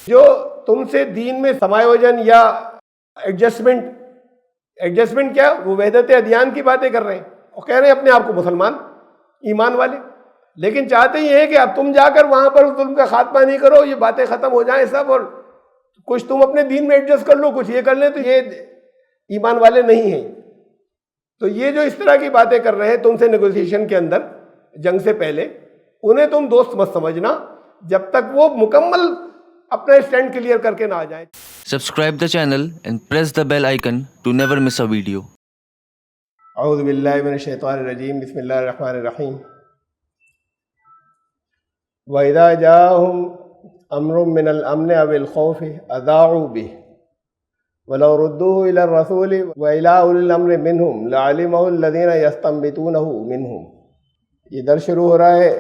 جو تم سے دین میں سمایوجن یا ایڈجسٹمنٹ کیا، وہ وحدت ادیان کی باتیں کر رہے ہیں اور کہہ رہے ہیں اپنے آپ کو مسلمان ایمان والے، لیکن چاہتے یہ ہیں کہ اب تم جا کر وہاں پر ظلم کا خاتمہ نہیں کرو، یہ باتیں ختم ہو جائیں سب، اور کچھ تم اپنے دین میں ایڈجسٹ کر لو، کچھ یہ کر لیں، تو یہ ایمان والے نہیں ہیں۔ تو یہ جو اس طرح کی باتیں کر رہے ہیں تم سے نیگوسیشن کے اندر جنگ سے پہلے، انہیں تم دوست مت سمجھنا جب تک وہ مکمل اپنا اسٹینڈ کلیئر کر کے نہ آ جائیں۔ Subscribe the channel and press the bell icon to never miss a video. اعوذ باللہ من الشیطان الرجیم، بسم اللہ الرحمن الرحیم۔ وَإِذَا جَاءَهُمْ أَمْرٌ مِّنَ الْأَمْنِ أَوِ الْخَوْفِ أَذَاعُوا بِهِ وَلَوْ رُدُّوهُ إِلَى الرَّسُولِ وَإِلَىٰ أُولِي الْأَمْرِ مِنْهُمْ لَعَلِمَهُ الَّذِينَ يَسْتَنبِطُونَهُ مِنْهُمْ۔ یہ درس شروع ہو رہا ہے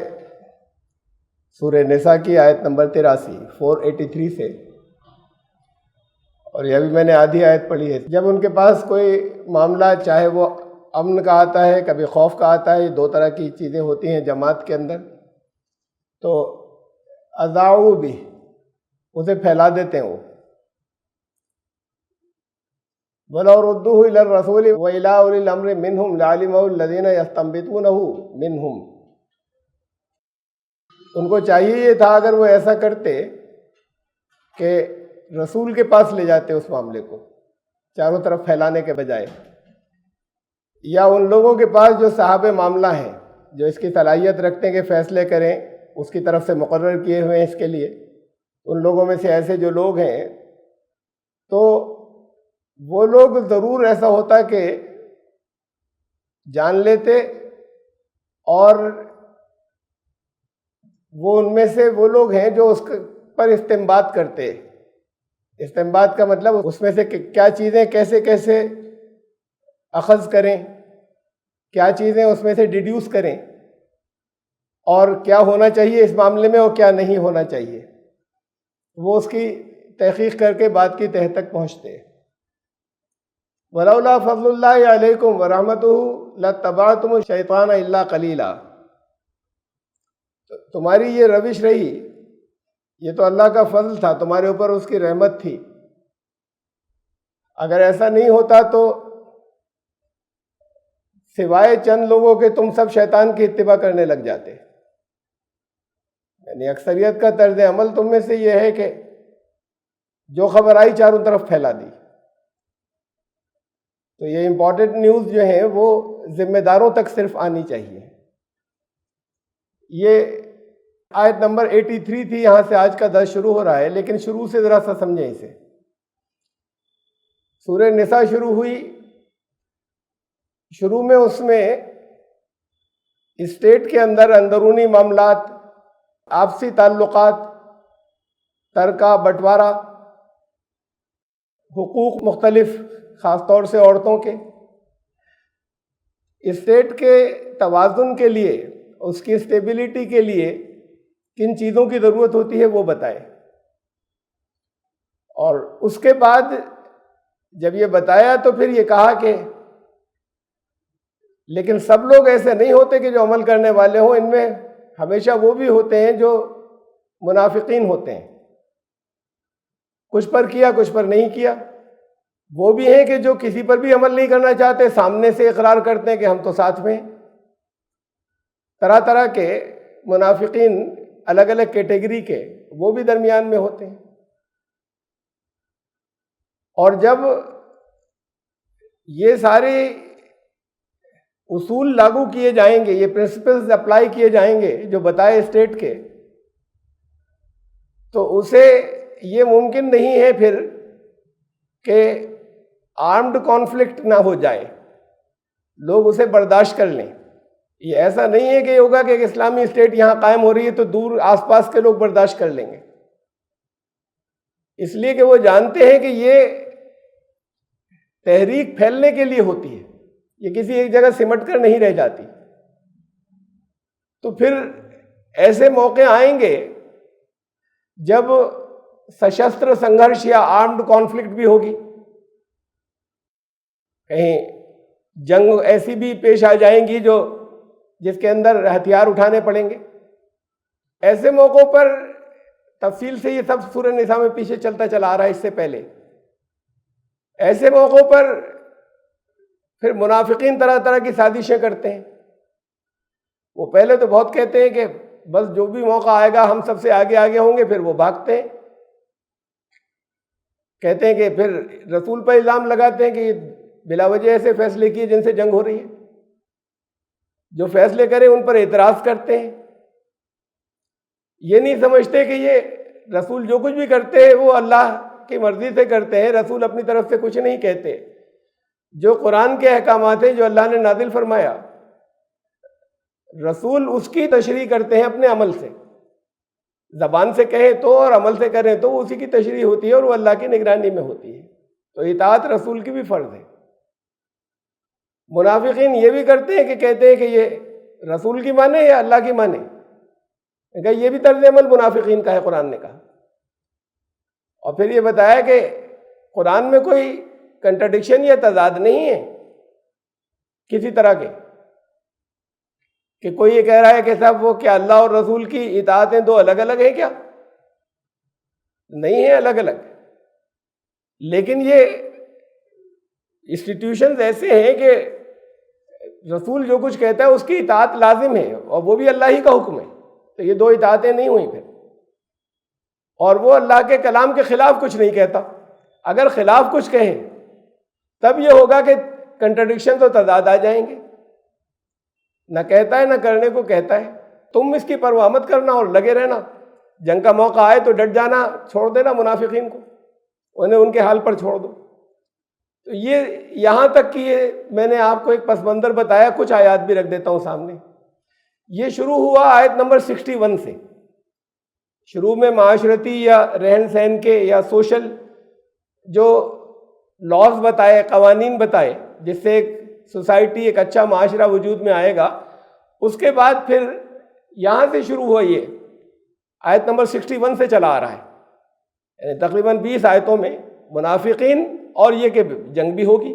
سورہ نساء کی آیت نمبر 83 483 سے، اور یہ ابھی میں نے آدھی آیت پڑھی ہے۔ جب ان کے پاس کوئی معاملہ، چاہے وہ امن کا آتا ہے، کبھی خوف کا آتا ہے، یہ دو طرح کی چیزیں ہوتی ہیں جماعت کے اندر، تو اذاعوا بھی اسے پھیلا دیتے ہیں وہ۔ وَلَوْ رُدُّوهُ إِلَى الرَّسُولِ وَإِلَىٰ أُولِي الْأَمْرِ مِنْهُمْ لَعَلِمَهُ الَّذِينَ يَسْتَنبِطُونَهُ مِنْهُمْ۔ ان کو چاہیے یہ تھا اگر وہ ایسا کرتے کہ رسول کے پاس لے جاتے اس معاملے کو، چاروں طرف پھیلانے کے بجائے، یا ان لوگوں کے پاس جو صاحب معاملہ ہیں، جو اس کی صلاحیت رکھتے ہیں کہ فیصلے کریں، اس کی طرف سے مقرر کیے ہوئے ہیں اس کے لیے، ان لوگوں میں سے ایسے جو لوگ ہیں، تو وہ لوگ ضرور ایسا ہوتا کہ جان لیتے، اور وہ ان میں سے وہ لوگ ہیں جو اس پر استنباط کرتے۔ استنباط کا مطلب اس میں سے کیا چیزیں کیسے کیسے اخذ کریں، کیا چیزیں اس میں سے ڈیڈیوس کریں، اور کیا ہونا چاہیے اس معاملے میں اور کیا نہیں ہونا چاہیے، وہ اس کی تحقیق کر کے بات کی تہہ تک پہنچتے۔ وَلَوْلَا فَضْلُ اللَّهِ عَلَيْكُمْ وَرَحْمَتُهُ لَاتَّبَعْتُمُ الشَّيْطَانَ إِلَّا قَلِيلًا۔ تمہاری یہ روش رہی، یہ تو اللہ کا فضل تھا، تمہارے اوپر اس کی رحمت تھی۔ اگر ایسا نہیں ہوتا تو سوائے چند لوگوں کے تم سب شیطان کی اتباع کرنے لگ جاتے۔ یعنی اکثریت کا طرز عمل تم میں سے یہ ہے کہ جو خبر آئی چاروں طرف پھیلا دی۔ تو یہ امپورٹنٹ نیوز جو ہیں وہ ذمہ داروں تک صرف آنی چاہیے۔ یہ آیت نمبر 83 تھی، یہاں سے آج کا درس شروع ہو رہا ہے، لیکن شروع سے ذرا سا سمجھیں اسے۔ سورہ نساء شروع ہوئی، شروع میں اس میں اسٹیٹ کے اندر اندرونی معاملات، آپسی تعلقات، ترکہ بٹوارہ، حقوق مختلف، خاص طور سے عورتوں کے، اسٹیٹ کے توازن کے لیے، اس کی اسٹیبلٹی کے لیے کن چیزوں کی ضرورت ہوتی ہے وہ بتائے۔ اور اس کے بعد جب یہ بتایا تو پھر یہ کہا کہ لیکن سب لوگ ایسے نہیں ہوتے کہ جو عمل کرنے والے ہوں، ان میں ہمیشہ وہ بھی ہوتے ہیں جو منافقین ہوتے ہیں، کچھ پر کیا کچھ پر نہیں کیا۔ وہ بھی ہیں کہ جو کسی پر بھی عمل نہیں کرنا چاہتے، سامنے سے اقرار کرتے ہیں کہ ہم تو ساتھ میں ہیں۔ طرح طرح کے منافقین، الگ الگ کیٹیگری کے، وہ بھی درمیان میں ہوتے ہیں۔ اور جب یہ سارے اصول لاگو کیے جائیں گے، یہ پرنسپلز اپلائی کیے جائیں گے جو بتائے اسٹیٹ کے، تو اسے یہ ممکن نہیں ہے پھر کہ آرمڈ کانفلکٹ نہ ہو جائے، لوگ اسے برداشت کر لیں۔ یہ ایسا نہیں ہے کہ یہ ہوگا کہ ایک اسلامی اسٹیٹ یہاں قائم ہو رہی ہے تو دور آس پاس کے لوگ برداشت کر لیں گے، اس لیے کہ وہ جانتے ہیں کہ یہ تحریک پھیلنے کے لیے ہوتی ہے، یہ کسی ایک جگہ سمٹ کر نہیں رہ جاتی۔ تو پھر ایسے موقع آئیں گے جب سشستر سنگھرش یا آرمڈ کانفلکٹ بھی ہوگی، کہیں جنگ ایسی بھی پیش آ جائیں گی جس کے اندر ہتھیار اٹھانے پڑیں گے۔ ایسے موقعوں پر تفصیل سے یہ سب سورہ نساء میں پیچھے چلتا چلا آ رہا ہے اس سے پہلے۔ ایسے موقعوں پر پھر منافقین طرح طرح کی سازشیں کرتے ہیں۔ وہ پہلے تو بہت کہتے ہیں کہ بس جو بھی موقع آئے گا ہم سب سے آگے آگے ہوں گے، پھر وہ بھاگتے ہیں، کہتے ہیں کہ پھر رسول پر الزام لگاتے ہیں کہ یہ بلا وجہ ایسے فیصلے کیے جن سے جنگ ہو رہی ہے، جو فیصلے کریں ان پر اعتراض کرتے ہیں۔ یہ نہیں سمجھتے کہ یہ رسول جو کچھ بھی کرتے ہیں وہ اللہ کی مرضی سے کرتے ہیں، رسول اپنی طرف سے کچھ نہیں کہتے۔ جو قرآن کے احکامات ہیں جو اللہ نے نازل فرمایا، رسول اس کی تشریح کرتے ہیں اپنے عمل سے، زبان سے کہیں تو اور عمل سے کریں تو وہ اسی کی تشریح ہوتی ہے اور وہ اللہ کی نگرانی میں ہوتی ہے۔ تو اطاعت رسول کی بھی فرض ہے۔ منافقین یہ بھی کرتے ہیں کہ کہتے ہیں کہ یہ رسول کی مانے یا اللہ کی مانے، کہ یہ بھی طرز عمل منافقین کا ہے، قرآن نے کہا۔ اور پھر یہ بتایا کہ قرآن میں کوئی کنٹرڈکشن یا تضاد نہیں ہے کسی طرح کے، کہ کوئی یہ کہہ رہا ہے کہ صاحب وہ کیا اللہ اور رسول کی اطاعتیں دو الگ الگ ہیں کیا؟ نہیں ہیں الگ الگ، لیکن یہ انسٹیٹیوشنز ایسے ہیں کہ رسول جو کچھ کہتا ہے اس کی اطاعت لازم ہے، اور وہ بھی اللہ ہی کا حکم ہے، تو یہ دو اطاعتیں نہیں ہوئیں پھر۔ اور وہ اللہ کے کلام کے خلاف کچھ نہیں کہتا، اگر خلاف کچھ کہے تب یہ ہوگا کہ کنٹرڈکشن تو تضاد آ جائیں گے، نہ کہتا ہے نہ کرنے کو کہتا ہے۔ تم اس کی پرواہ مت کرنا اور لگے رہنا، جنگ کا موقع آئے تو ڈٹ جانا، چھوڑ دینا منافقین کو، انہیں ان کے حال پر چھوڑ دو۔ تو یہ یہاں تک کہ یہ میں نے آپ کو ایک پس منظر بتایا، کچھ آیات بھی رکھ دیتا ہوں سامنے۔ یہ شروع ہوا آیت نمبر 61 سے۔ شروع میں معاشرتی یا رہن سہن کے یا سوشل جو لاز بتائے، قوانین بتائے، جس سے ایک سوسائٹی، ایک اچھا معاشرہ وجود میں آئے گا۔ اس کے بعد پھر یہاں سے شروع ہوا، یہ آیت نمبر 61 سے چلا آ رہا ہے، یعنی تقریباً 20 آیتوں میں منافقین اور یہ کہ جنگ بھی ہوگی،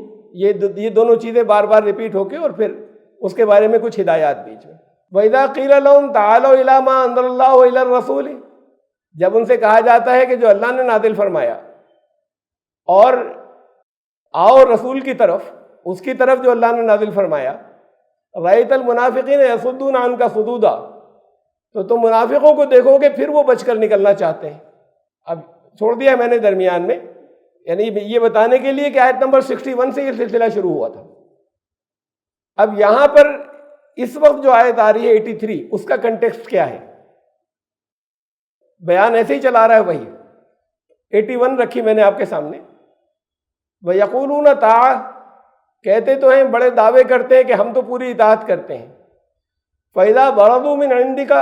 یہ دونوں چیزیں بار بار ریپیٹ ہو کے، اور پھر اس کے بارے میں کچھ ہدایات بیچ میں۔ وَإِذَا قِيلَ لَهُمْ تَعَالَوْا إِلَىٰ مَا أَنزَلَ اللَّهُ وَإِلَى الرَّسُولِ، جب ان سے کہا جاتا ہے کہ جو اللہ نے نازل فرمایا اور آؤ رسول کی طرف، اس کی طرف جو اللہ نے نازل فرمایا، رَأَيْتَ الْمُنَافِقِينَ يَصُدُّونَ عَنْكَ صُدُودًا، تو تم منافقوں کو دیکھو گے پھر وہ بچ کر نکلنا چاہتے ہیں۔ اب چھوڑ دیا میں نے درمیان میں، یعنی یہ بتانے کے لیے کہ آیت نمبر 61 سے یہ سلسلہ شروع ہوا تھا۔ اب یہاں پر اس وقت جو آیت آ رہی ہے 83، اس کا کنٹیکسٹ کیا ہے؟ بیان ایسے ہی چلا رہا ہے وہی 81 رکھی میں نے آپ کے سامنے۔ وَيَقُولُونَ طَاعَةٌ، کہتے تو ہیں، بڑے دعوے کرتے ہیں کہ ہم تو پوری اطاعت کرتے ہیں۔ فَإِذَا بَرَزُوا مِنْ عِنْدِكَ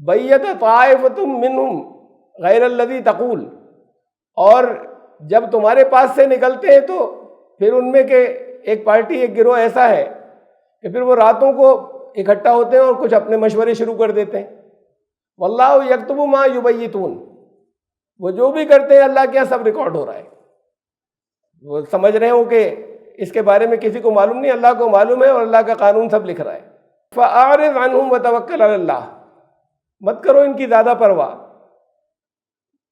بَيَّتَ طَائِفَةٌ مِّنْهُمْ غَيْرَ الَّذِي تَقُولُ، اور جب تمہارے پاس سے نکلتے ہیں تو پھر ان میں کے ایک پارٹی، ایک گروہ ایسا ہے کہ پھر وہ راتوں کو اکٹھا ہوتے ہیں اور کچھ اپنے مشورے شروع کر دیتے ہیں۔ وَاللَّهُ يَكْتُبُ مَا يُبَيِّتُونَ، وہ جو بھی کرتے ہیں اللہ کے یہاں سب ریکارڈ ہو رہا ہے۔ وہ سمجھ رہے ہوں کہ اس کے بارے میں کسی کو معلوم نہیں، اللہ کو معلوم ہے، اور اللہ کا قانون سب لکھ رہا ہے۔ فَأَعْرِضْ عَنْهُمْ وَتَوَكَّلْ عَلَى اللَّهِ، مت کرو ان کی زیادہ پرواہ۔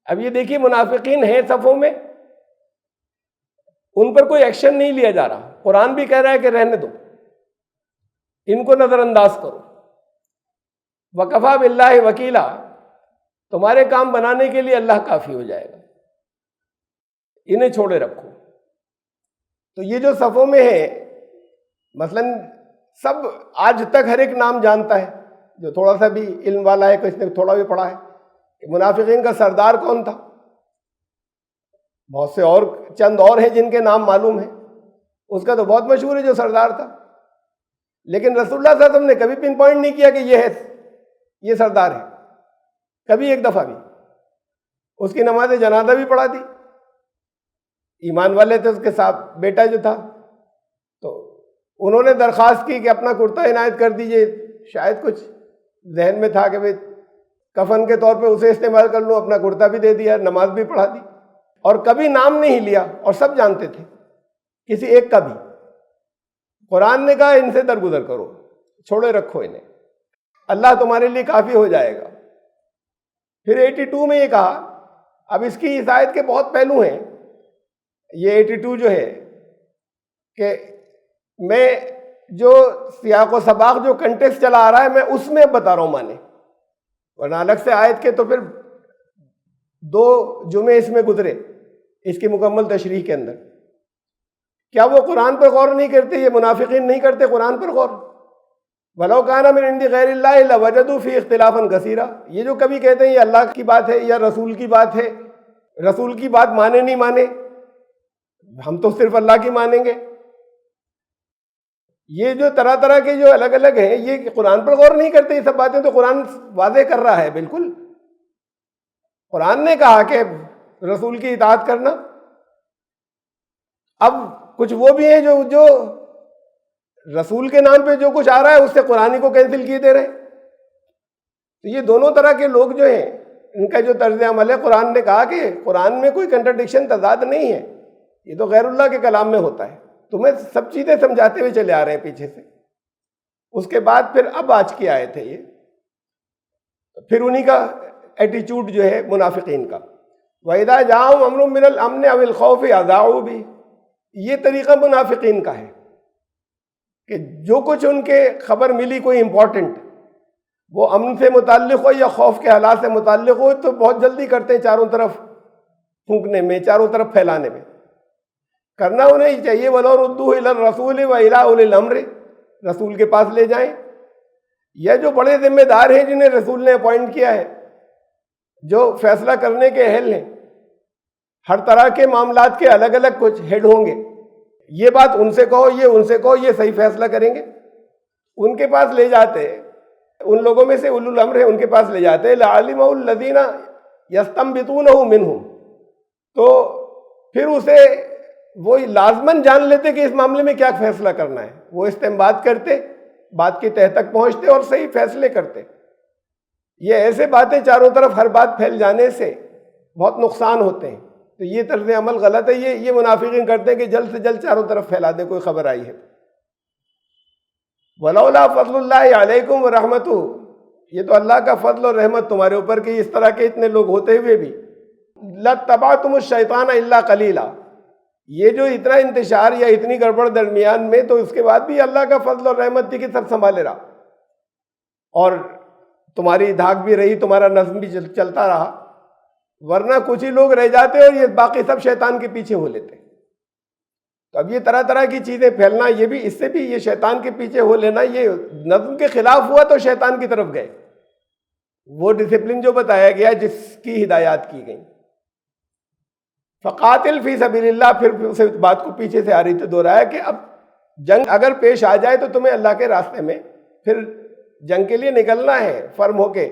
اب یہ دیکھیے منافقین ہیں صفوں میں، ان پر کوئی ایکشن نہیں لیا جا رہا، قرآن بھی کہہ رہا ہے کہ رہنے دو، ان کو نظر انداز کرو۔ وَكَفَىٰ بِاللَّهِ وَكِيلًا، تمہارے کام بنانے کے لیے اللہ کافی ہو جائے گا، انہیں چھوڑے رکھو۔ تو یہ جو صفوں میں ہے، مثلاً سب آج تک ہر ایک نام جانتا ہے، جو تھوڑا سا بھی علم والا ہے، کسی نے تھوڑا بھی پڑھا ہے، کہ منافقین کا سردار کون تھا۔ بہت سے اور چند اور ہیں جن کے نام معلوم ہیں، اس کا تو بہت مشہور ہے جو سردار تھا، لیکن رسول اللہ صلی اللہ علیہ وسلم نے کبھی پن پوائنٹ نہیں کیا کہ یہ ہے، یہ سردار ہے، کبھی ایک دفعہ بھی۔ اس کی نماز جنازہ بھی پڑھا دی، ایمان والے تھے، اس کے ساتھ بیٹا جو تھا، تو انہوں نے درخواست کی کہ اپنا کرتا عنایت کر دیجئے، شاید کچھ ذہن میں تھا کہ بھئی کفن کے طور پہ اسے استعمال کر لوں، اپنا کرتا بھی دے دیا، نماز بھی پڑھا دی، اور کبھی نام نہیں لیا، اور سب جانتے تھے، کسی ایک کا بھی۔ قرآن نے کہا ان سے درگزر کرو، چھوڑے رکھو انہیں، اللہ تمہارے لیے کافی ہو جائے گا۔ پھر 82 میں یہ کہا، اب اس کی اس آیت کے بہت پہلو ہیں، یہ 82 جو ہے کہ میں جو سیاق و سباق جو کنٹیکسٹ چلا آ رہا ہے میں اس میں بتا رہا ہوں مانے، ورنہ الگ سے آیت کے تو پھر 2 جمعے اس میں گزرے اس کی مکمل تشریح کے اندر۔ کیا وہ قرآن پر غور نہیں کرتے؟ یہ منافقین نہیں کرتے قرآن پر غور؟ وَلَوْ كَانَ مِنْ عِنْدِ غَيْرِ اللَّهِ لَوَجَدُوا فِيهِ اخْتِلَافًا كَثِيرًا، یہ جو کبھی کہتے ہیں یہ اللہ کی بات ہے یا رسول کی بات ہے، رسول کی بات مانے نہیں مانے، ہم تو صرف اللہ کی مانیں گے۔ یہ جو طرح طرح کے جو الگ الگ ہیں یہ قرآن پر غور نہیں کرتے، یہ سب باتیں تو قرآن واضح کر رہا ہے۔ بالکل قرآن نے کہا کہ رسول کی اطاعت کرنا، اب کچھ وہ بھی ہیں جو رسول کے نام پہ جو کچھ آ رہا ہے اس سے قرآن کو کینسل کیے دے رہے ہیں۔ تو یہ دونوں طرح کے لوگ جو ہیں ان کا جو طرز عمل ہے، قرآن نے کہا کہ قرآن میں کوئی کنٹرڈکشن تضاد نہیں ہے، یہ تو غیر اللہ کے کلام میں ہوتا ہے۔ تمہیں سب چیزیں سمجھاتے ہوئے چلے آ رہے ہیں پیچھے سے۔ اس کے بعد پھر اب آج کی آیت ہے یہ، پھر انہی کا ایٹیچیوڈ جو ہے منافقین کا، وَإِذَا جَاءَهُمْ أَمْرٌ مِّنَ الْأَمْنِ أَوِ الْخَوْفِ أَذَاعُوا بِهِ، یہ طریقہ منافقین کا ہے کہ جو کچھ ان کے خبر ملی کوئی امپورٹنٹ، وہ امن سے متعلق ہو یا خوف کے حالات سے متعلق ہو، تو بہت جلدی کرتے ہیں چاروں طرف پھونکنے میں، چاروں طرف پھیلانے میں۔ کرنا انہیں ہی چاہیے، وَلَوْ رُدُّوهُ إِلَى الرَّسُولِ وَإِلَىٰ أُولِي الْأَمْرِ، رسول کے پاس لے جائیں، یا جو بڑے ذمہ دار ہیں جنہیں رسول نے اپوائنٹ کیا ہے، جو فیصلہ کرنے کے اہل ہیں، ہر طرح کے معاملات کے الگ الگ کچھ ہیڈ ہوں گے، یہ بات ان سے کہو، یہ ان سے کہو، یہ صحیح فیصلہ کریں گے، ان کے پاس لے جاتے، ان لوگوں میں سے اولو الامر ہیں ان کے پاس لے جاتے، لَعَلِمَهُ الَّذِينَ يَسْتَنبِطُونَهُ مِنْهُمْ، تو پھر اسے وہ لازماً جان لیتے کہ اس معاملے میں کیا فیصلہ کرنا ہے، وہ استنباط کرتے، بات کی تہ تک پہنچتے اور صحیح فیصلے کرتے۔ یہ ایسے باتیں چاروں طرف ہر بات پھیل جانے سے بہت نقصان ہوتے ہیں، تو یہ طرز عمل غلط ہے، یہ منافقین کرتے ہیں کہ جلد سے جلد چاروں طرف پھیلا دیں کوئی خبر آئی ہے۔ وَلَوْلَا فَضْلُ اللَّهِ عَلَيْكُمْ وَرَحْمَتُهُ، یہ تو اللہ کا فضل اور رحمت تمہارے اوپر کہ اس طرح کے اتنے لوگ ہوتے ہوئے بھی لَاتَّبَعْتُمُ الشَّيْطَانَ إِلَّا قَلِيلًا، یہ جو اتنا انتشار یا اتنی گڑبڑ درمیان میں، تو اس کے بعد بھی اللہ کا فضل اور رحمت تھی کہ سب سنبھالے رہا، اور تمہاری دھاک بھی رہی، تمہارا نظم بھی چلتا رہا، ورنہ کچھ ہی لوگ رہ جاتے اور یہ باقی سب شیطان کے پیچھے ہو لیتے۔ تو اب یہ طرح طرح کی چیزیں پھیلنا، یہ بھی اس سے بھی یہ شیطان کے پیچھے ہو لینا، یہ نظم کے خلاف ہوا تو شیطان کی طرف گئے، وہ ڈسپلن جو بتایا گیا جس کی ہدایات کی گئی۔ فقاتل فی سبیل اللہ، پھر اسے بات کو پیچھے سے آ رہی تو دوہرایا کہ اب جنگ اگر پیش آ جائے تو تمہیں اللہ کے راستے میں پھر جنگ کے لیے نکلنا ہے فرم ہو کے۔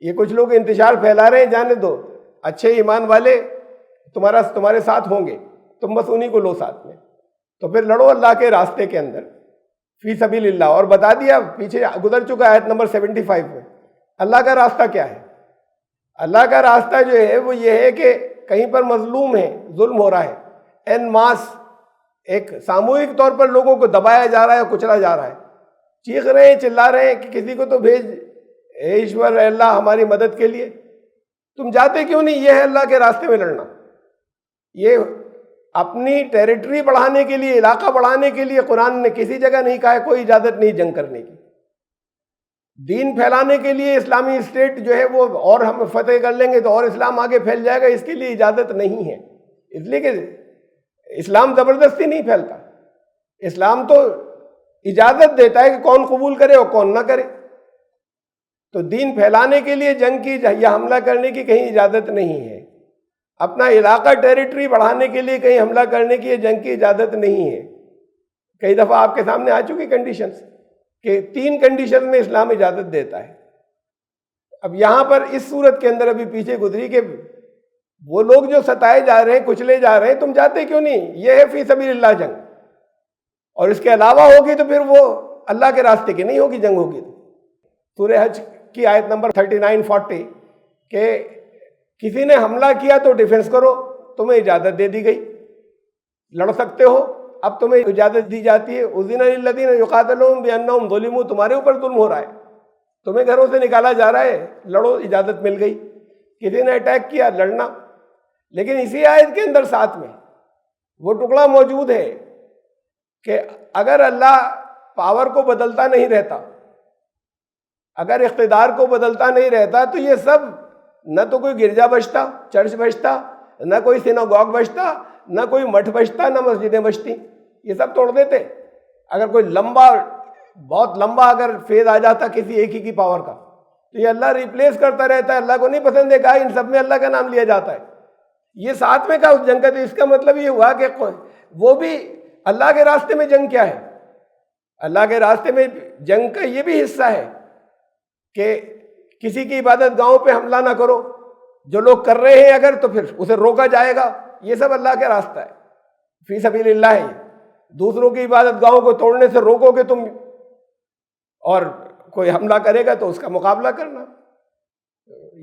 یہ کچھ لوگ انتشار پھیلا رہے ہیں، جانے دو، اچھے ایمان والے تمہارے ساتھ ہوں گے، تم بس انہی کو لو ساتھ میں، تو پھر لڑو اللہ کے راستے کے اندر فی سبیل اللہ۔ اور بتا دیا پیچھے گزر چکا آیت نمبر 75 میں اللہ کا راستہ کیا ہے۔ اللہ کا راستہ جو ہے وہ یہ ہے کہ کہیں پر مظلوم ہے، ظلم ہو رہا ہے، این ماس ایک ساموہک طور پر لوگوں کو دبایا جا رہا ہے، کچلا جا رہا ہے، چیخ رہے ہیں، چلا رہے ہیں کہ کسی کو تو بھیج، اے ایشور، اے اللہ ہماری مدد کے لیے، تم جاتے کیوں نہیں؟ یہ ہے اللہ کے راستے میں لڑنا، یہ اپنی ٹیریٹری بڑھانے کے لیے، علاقہ بڑھانے کے لیے قرآن نے کسی جگہ نہیں کہا ہے کوئی اجازت نہیں جنگ کرنے کی۔ دین پھیلانے کے لیے اسلامی اسٹیٹ جو ہے وہ اور ہم فتح کر لیں گے تو اور اسلام آگے پھیل جائے گا، اس کے لیے اجازت نہیں ہے، اس لیے کہ اسلام زبردستی نہیں پھیلتا، اسلام تو اجازت دیتا ہے کہ کون قبول کرے اور کون نہ کرے۔ تو دین پھیلانے کے لیے جنگ کی یا حملہ کرنے کی کہیں اجازت نہیں ہے، اپنا علاقہ ٹیریٹری بڑھانے کے لیے کہیں حملہ کرنے کی جنگ کی اجازت نہیں ہے۔ کئی دفعہ آپ کے سامنے آ چکی کنڈیشنز کہ 3 کنڈیشن میں اسلام اجازت دیتا ہے۔ اب یہاں پر اس صورت کے اندر ابھی پیچھے گزری کہ وہ لوگ جو ستائے جا رہے ہیں، کچلے جا رہے ہیں، تم جاتے کیوں نہیں؟ یہ ہے فی سبیل اللہ جنگ، اور اس کے علاوہ ہوگی تو پھر وہ اللہ کے راستے کی نہیں ہوگی جنگ، ہوگی سورہ حج کی آیت نمبر 39-40 کہ کسی نے حملہ کیا تو ڈیفنس کرو، تمہیں اجازت دے دی گئی، لڑ سکتے ہو، اب تمہیں اجازت دی جاتی ہے۔ اذن للذین یقاتلون بانہم ظلموا، تمہارے اوپر ظلم ہو رہا ہے، تمہیں گھروں سے نکالا جا رہا ہے، لڑو، اجازت مل گئی۔ کسی نے اٹیک کیا لڑنا، لیکن اسی آیت کے اندر ساتھ میں وہ ٹکڑا موجود ہے کہ اگر اللہ پاور کو بدلتا نہیں رہتا، اگر اقتدار کو بدلتا نہیں رہتا، تو یہ سب نہ تو کوئی گرجا بچتا، چرچ بچتا، نہ کوئی سیناگوگ بچتا، نہ کوئی مٹھ بچتا، نہ مسجدیں بچتی، یہ سب توڑ دیتے۔ اگر کوئی بہت لمبا اگر فیز آ جاتا کسی ایک ہی کی پاور کا، تو یہ اللہ ریپلیس کرتا رہتا ہے، اللہ کو نہیں پسند ہے، کہا ان سب میں اللہ کا نام لیا جاتا ہے۔ یہ ساتھ میں کا اس جنگ کا، تو اس کا مطلب یہ ہوا کہ وہ بھی اللہ کے راستے میں جنگ کیا ہے، اللہ کے راستے میں جنگ کا یہ بھی حصہ ہے کہ کسی کی عبادت گاہوں پہ حملہ نہ کرو، جو لوگ کر رہے ہیں اگر تو پھر اسے روکا جائے گا، یہ سب اللہ کا راستہ ہے، فی سبیل اللہ ہے۔ دوسروں کی عبادت گاہوں کو توڑنے سے روکو گے تم، اور کوئی حملہ کرے گا تو اس کا مقابلہ کرنا،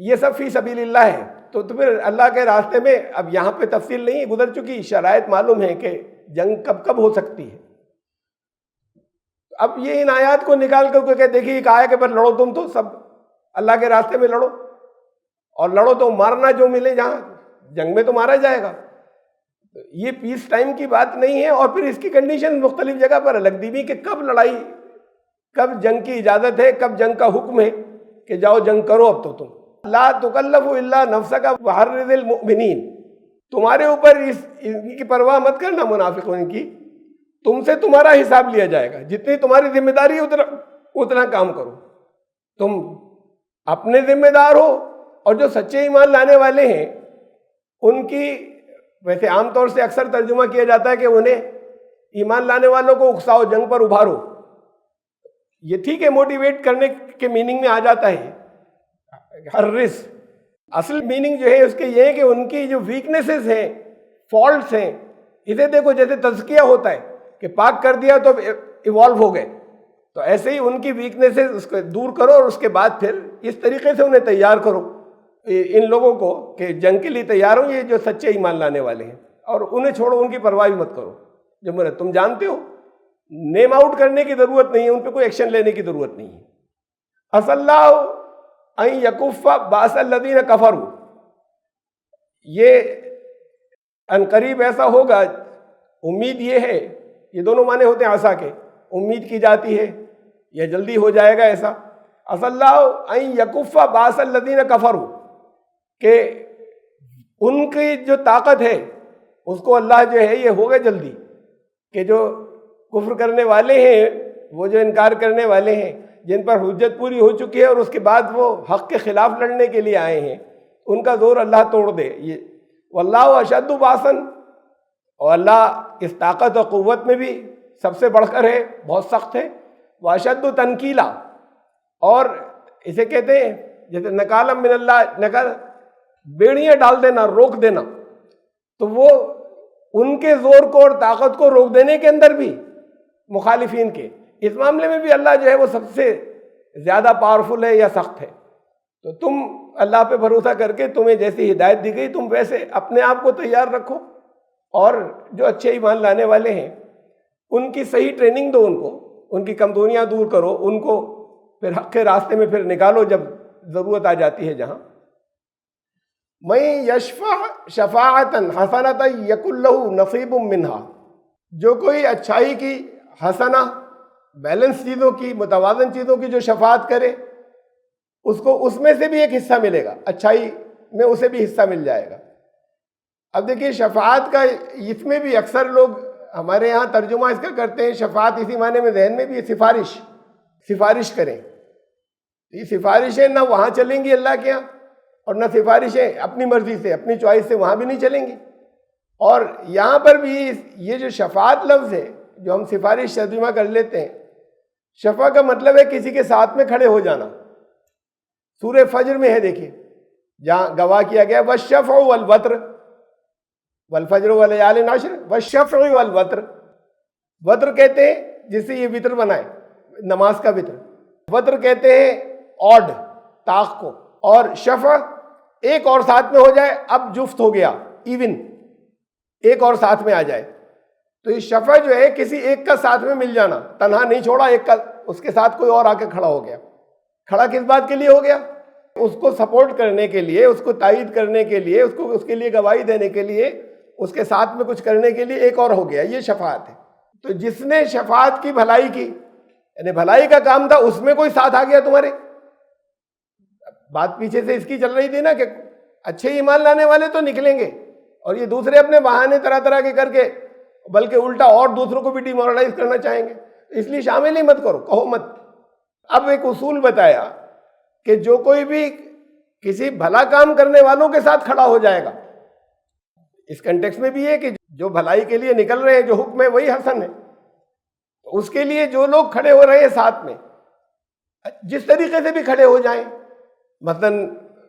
یہ سب فی سبیل اللہ ہے۔ تو پھر اللہ کے راستے میں، اب یہاں پہ تفصیل نہیں گزر چکی، شرائط معلوم ہے کہ جنگ کب کب ہو سکتی ہے۔ اب یہ ان آیات کو نکال کر کہ دیکھیے ایک آیا کہ پر لڑو تم تو سب اللہ کے راستے میں لڑو، اور لڑو تو مارنا جو ملے، جہاں جنگ میں تو مارا جائے گا، یہ پیس ٹائم کی بات نہیں ہے۔ اور پھر اس کی کنڈیشن مختلف جگہ پر الگ دی بھی کہ کب لڑائی، کب جنگ کی اجازت ہے، کب جنگ کا حکم ہے کہ جاؤ جنگ کرو۔ اب تو تم لا تکلف الا نفسک وحرض المؤمنین، تمہارے اوپر ان کی پرواہ مت کرنا منافقوں کی، تم سے تمہارا حساب لیا جائے گا، جتنی تمہاری ذمہ داری ہے اتنا کام کرو، تم اپنے ذمہ دار ہو۔ اور جو سچے ایمان لانے والے ہیں ان کی، ویسے عام طور سے اکثر ترجمہ کیا جاتا ہے کہ انہیں ایمان لانے والوں کو اکساؤ، جنگ پر ابھارو، یہ ٹھیک ہے، موٹیویٹ کرنے کے میننگ میں آ جاتا ہے۔ ہر رس اصل میننگ جو ہے اس کے یہ ہے کہ ان کی جو ویکنیسز ہیں، فالٹس ہیں، اسے دیکھو جیسے تزکیہ ہوتا ہے کہ پاک کر دیا تو ایوالو ہو گئے، تو ایسے ہی ان کی ویکنیسز اس کو دور کرو، اور اس کے بعد پھر اس طریقے سے انہیں تیار کرو، ان لوگوں کو کہ جنگ کے لیے تیار ہوں، یہ جو سچے ایمان لانے والے ہیں، اور انہیں چھوڑو، ان کی پرواہ بھی مت کرو۔ جو تم جانتے ہو نیم آؤٹ کرنے کی ضرورت نہیں ہے، ان پہ کوئی ایکشن لینے کی ضرورت نہیں ہے۔ عسى اللہ ان یکف باس الذین کفروا، یہ ان قریب ایسا ہوگا، امید یہ ہے، یہ دونوں معنی ہوتے ہیں عسا کے، امید کی جاتی ہے یا جلدی ہو جائے گا ایسا۔ عسى اللہ ان یکف باس الذین کفروا، کہ ان کی جو طاقت ہے اس کو اللہ جو ہے یہ ہوگا جلدی، کہ جو کفر کرنے والے ہیں، وہ جو انکار کرنے والے ہیں، جن پر حجت پوری ہو چکی ہے اور اس کے بعد وہ حق کے خلاف لڑنے کے لیے آئے ہیں، ان کا زور اللہ توڑ دے۔ یہ واللہ اشد باسا، اور اللہ اس طاقت و قوت میں بھی سب سے بڑھ کر ہے، بہت سخت ہے۔ واشد تنکیلا، اور اسے کہتے ہیں جیسے نکالا من اللہ، نکال بیڑیاں ڈال دینا، روک دینا، تو وہ ان کے زور کو اور طاقت کو روک دینے کے اندر بھی مخالفین کے، اس معاملے میں بھی اللہ جو ہے وہ سب سے زیادہ پاورفل ہے یا سخت ہے۔ تو تم اللہ پہ بھروسہ کر کے تمہیں جیسی ہدایت دی گئی تم ویسے اپنے آپ کو تیار رکھو، اور جو اچھے ایمان لانے والے ہیں ان کی صحیح ٹریننگ دو، ان کو ان کی کمزوریاں دور کرو، ان کو پھر حق کے راستے میں پھر نکالو جب ضرورت آ جاتی ہے جہاں۔ میں یشفع شفاعتا حسنۃ یکن لہ نصیب منہا، جو کوئی اچھائی کی حسنہ، بیلنس چیزوں کی، متوازن چیزوں کی جو شفاعت کرے، اس کو اس میں سے بھی ایک حصہ ملے گا، اچھائی میں اسے بھی حصہ مل جائے گا۔ اب دیکھیے شفاعت کا اس میں بھی اکثر لوگ ہمارے یہاں ترجمہ اس کا کرتے ہیں، شفاعت اسی معنی میں ذہن میں بھی سفارش کریں، یہ سفارشیں نہ وہاں چلیں گی اللہ کے یہاں، اور نہ سفارشیں اپنی مرضی سے، اپنی چوائس سے وہاں بھی نہیں چلیں گی۔ اور یہاں پر بھی یہ جو شفاعت لفظ ہے جو ہم سفارش ترجمہ کر لیتے ہیں، شفا کا مطلب ہے کسی کے ساتھ میں کھڑے ہو جانا۔ سورہ فجر میں ہے دیکھیے جہاں گواہ کیا گیا والشفع والوتر، والفجر ولیال عشر والشفع والوتر، وتر کہتے ہیں جس سے یہ وتر بنائے، نماز کا وتر، وتر کہتے ہیں آڈ، طاق کو، اور شفع ایک اور ساتھ میں ہو جائے، اب جفت ہو گیا، ایون ایک اور ساتھ میں آ جائے، تو یہ شفع جو ہے کسی ایک کا ساتھ میں مل جانا، تنہا نہیں چھوڑا ایک کا، اس کے ساتھ کوئی اور آ کے کھڑا ہو گیا۔ کھڑا کس بات کے لیے ہو گیا؟ اس کو سپورٹ کرنے کے لیے، اس کو تائید کرنے کے لیے، اس کے لیے گواہی دینے کے لیے، اس کے ساتھ میں کچھ کرنے کے لیے ایک اور ہو گیا، یہ شفاعت ہے۔ تو جس نے شفاعت کی، بھلائی کی، یعنی بھلائی کا کام تھا، اس میں کوئی ساتھ آ گیا تمہارے۔ بات پیچھے سے اس کی چل رہی تھی نا کہ اچھے ایمان لانے والے تو نکلیں گے، اور یہ دوسرے اپنے بہانے طرح طرح کے کر کے بلکہ الٹا اور دوسروں کو بھی ڈیمورلائز کرنا چاہیں گے، اس لیے شامل ہی مت کرو، کہو مت۔ اب ایک اصول بتایا کہ جو کوئی بھی کسی بھلا کام کرنے والوں کے ساتھ کھڑا ہو جائے گا، اس کنٹیکس میں بھی ہے کہ جو بھلائی کے لیے نکل رہے ہیں، جو حکم ہے وہی حسن ہے، اس کے لیے جو لوگ کھڑے ہو رہے ہیں ساتھ میں، جس طریقے سے بھی کھڑے ہو جائیں، مثلا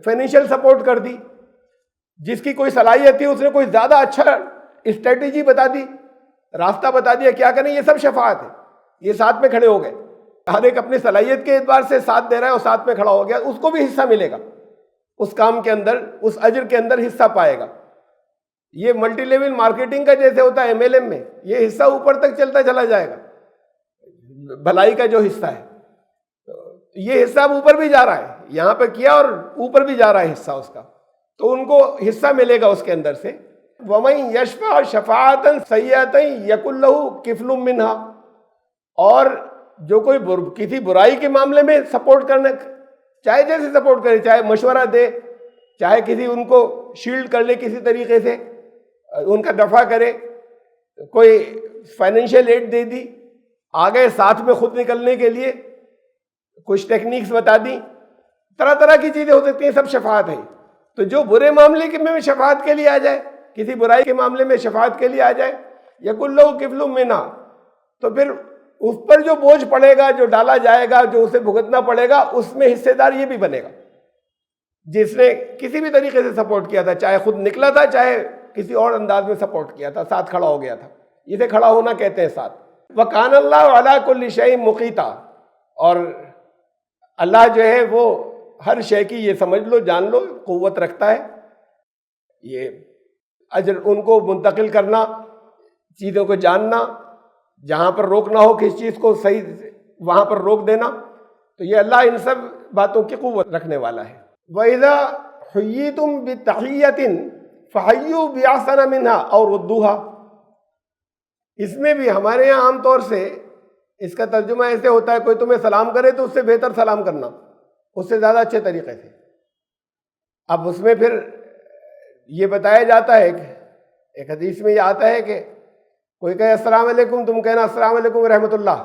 فائنینشیل سپورٹ کر دی، جس کی کوئی صلاحیت تھی اس نے کوئی زیادہ اچھا اسٹریٹجی بتا دی، راستہ بتا دیا کیا کریں، یہ سب شفاعت ہے۔ یہ ساتھ میں کھڑے ہو گئے، ہر ایک اپنی صلاحیت کے اعتبار سے ساتھ دے رہا ہے اور ساتھ میں کھڑا ہو گیا، اس کو بھی حصہ ملے گا، اس کام کے اندر، اس اجر کے اندر حصہ پائے گا۔ یہ ملٹی لیول مارکیٹنگ کا جیسے ہوتا ہے MLM میں، یہ حصہ اوپر تک چلتا چلا جائے گا، بھلائی کا جو حصہ ہے، یہ حصہ اب اوپر بھی جا رہا ہے، یہاں پہ کیا اور اوپر بھی جا رہا ہے حصہ اس کا، تو ان کو حصہ ملے گا اس کے اندر سے۔ وَمَن يَشْفَعْ شَفَاعَةً سَيِّئَةً يَكُن لَّهُ كِفْلٌ مِّنْهَا، اور جو کوئی کسی برائی کے معاملے میں سپورٹ کرنے، چاہے جیسے سپورٹ کرے، چاہے مشورہ دے، چاہے کسی ان کو شیلڈ کر لے کسی طریقے سے، ان کا دفاع کرے، کوئی فائنینشیل ایڈ دے دی، آگے ساتھ میں خود نکلنے کے لیے کچھ ٹیکنیکس بتا دی، طرح طرح کی چیزیں ہو سکتی ہیں، سب شفاعت ہے۔ تو جو برے معاملے میں شفاعت کے لیے آ جائے، کسی برائی کے معاملے میں شفاعت کے لیے آ جائے، یقل لہو کفل منہا، تو پھر اس پر جو بوجھ پڑے گا، جو ڈالا جائے گا، جو اسے بھگتنا پڑے گا، اس میں حصے دار یہ بھی بنے گا جس نے کسی بھی طریقے سے سپورٹ کیا تھا، چاہے خود نکلا تھا، چاہے کسی اور انداز میں سپورٹ کیا تھا، ساتھ کھڑا ہو گیا تھا، اسے کھڑا ہونا کہتے ہیں ساتھ۔ وَكَانَ اللَّهُ عَلَىٰ كُلِّ شَيْءٍ مُقِيتًا، اور اللہ جو ہے وہ ہر شے کی، یہ سمجھ لو، جان لو، قوت رکھتا ہے۔ یہ اجر ان کو منتقل کرنا، چیزوں کو جاننا، جہاں پر روکنا ہو کس چیز کو صحیح وہاں پر روک دینا، تو یہ اللہ ان سب باتوں کی قوت رکھنے والا ہے۔ وَإِذَا حُيِّيتُم بِتَحِيَّةٍ فَحَيُّوا بِأَحْسَنَ مِنْهَا أَوْ رُدُّوهَا، اس میں بھی ہمارے یہاں عام طور سے اس کا ترجمہ ایسے ہوتا ہے، کوئی تمہیں سلام کرے تو اس سے بہتر سلام کرنا، اس سے زیادہ اچھے طریقے سے۔ اب اس میں پھر یہ بتایا جاتا ہے کہ ایک حدیث میں یہ آتا ہے کہ کوئی کہے السلام علیکم، تم کہنا السلام علیکم ورحمۃ اللہ،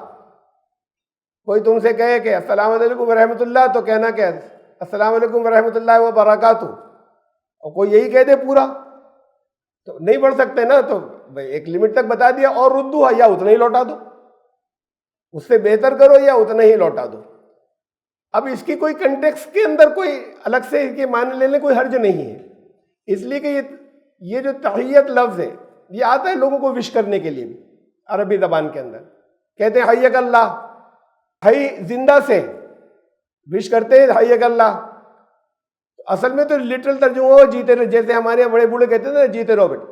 کوئی تم سے کہے کہ السلام علیکم ورحمۃ اللہ، تو کہنا کہ السلام علیکم ورحمۃ اللہ وبرکاتہ، اور کوئی یہی کہہ دے پورا تو نہیں پڑھ سکتے نا، تو ایک لمٹ تک بتا دیا، اور ردو یا اتنا ہی لوٹا دو، اس سے بہتر کرو یا اتنا ہی لوٹا دو۔ اب اس کی کوئی کنٹیکسٹ کے اندر کوئی الگ سے اس کے معنی لینے کوئی حرج نہیں ہے، اس لیے کہ یہ جو تحیت لفظ ہے یہ آتا ہے لوگوں کو وش کرنے کے لیے بھی، عربی زبان کے اندر کہتے ہیں حیک اللہ، حی زندہ سے وش کرتے ہیں حیک اللہ، اصل میں تو لٹرل ترجمہ ہو جیتے رہے، جیسے ہمارے بڑے بوڑھے کہتے ہیں نا جیتے رہو بیٹے،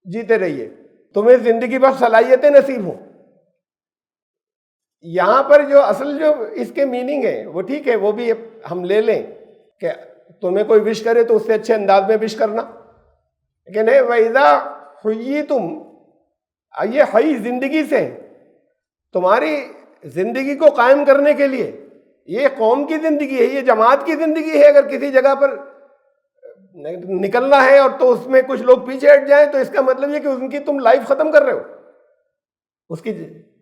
جیتے رہیے، تمہیں زندگی بخش صلاحیتیں نصیب ہوں۔ یہاں پر جو اصل جو اس کے میننگ ہے وہ ٹھیک ہے، وہ بھی ہم لے لیں کہ تمہیں کوئی وش کرے تو اس سے اچھے انداز میں وش کرنا، لیکن ہے وَإِذَا حُيِّيتُم، یہ حی زندگی سے، تمہاری زندگی کو قائم کرنے کے لیے، یہ قوم کی زندگی ہے، یہ جماعت کی زندگی ہے، اگر کسی جگہ پر نکلنا ہے اور تو اس میں کچھ لوگ پیچھے ہٹ جائیں تو اس کا مطلب یہ کہ ان کی تم لائف ختم کر رہے ہو اس کی،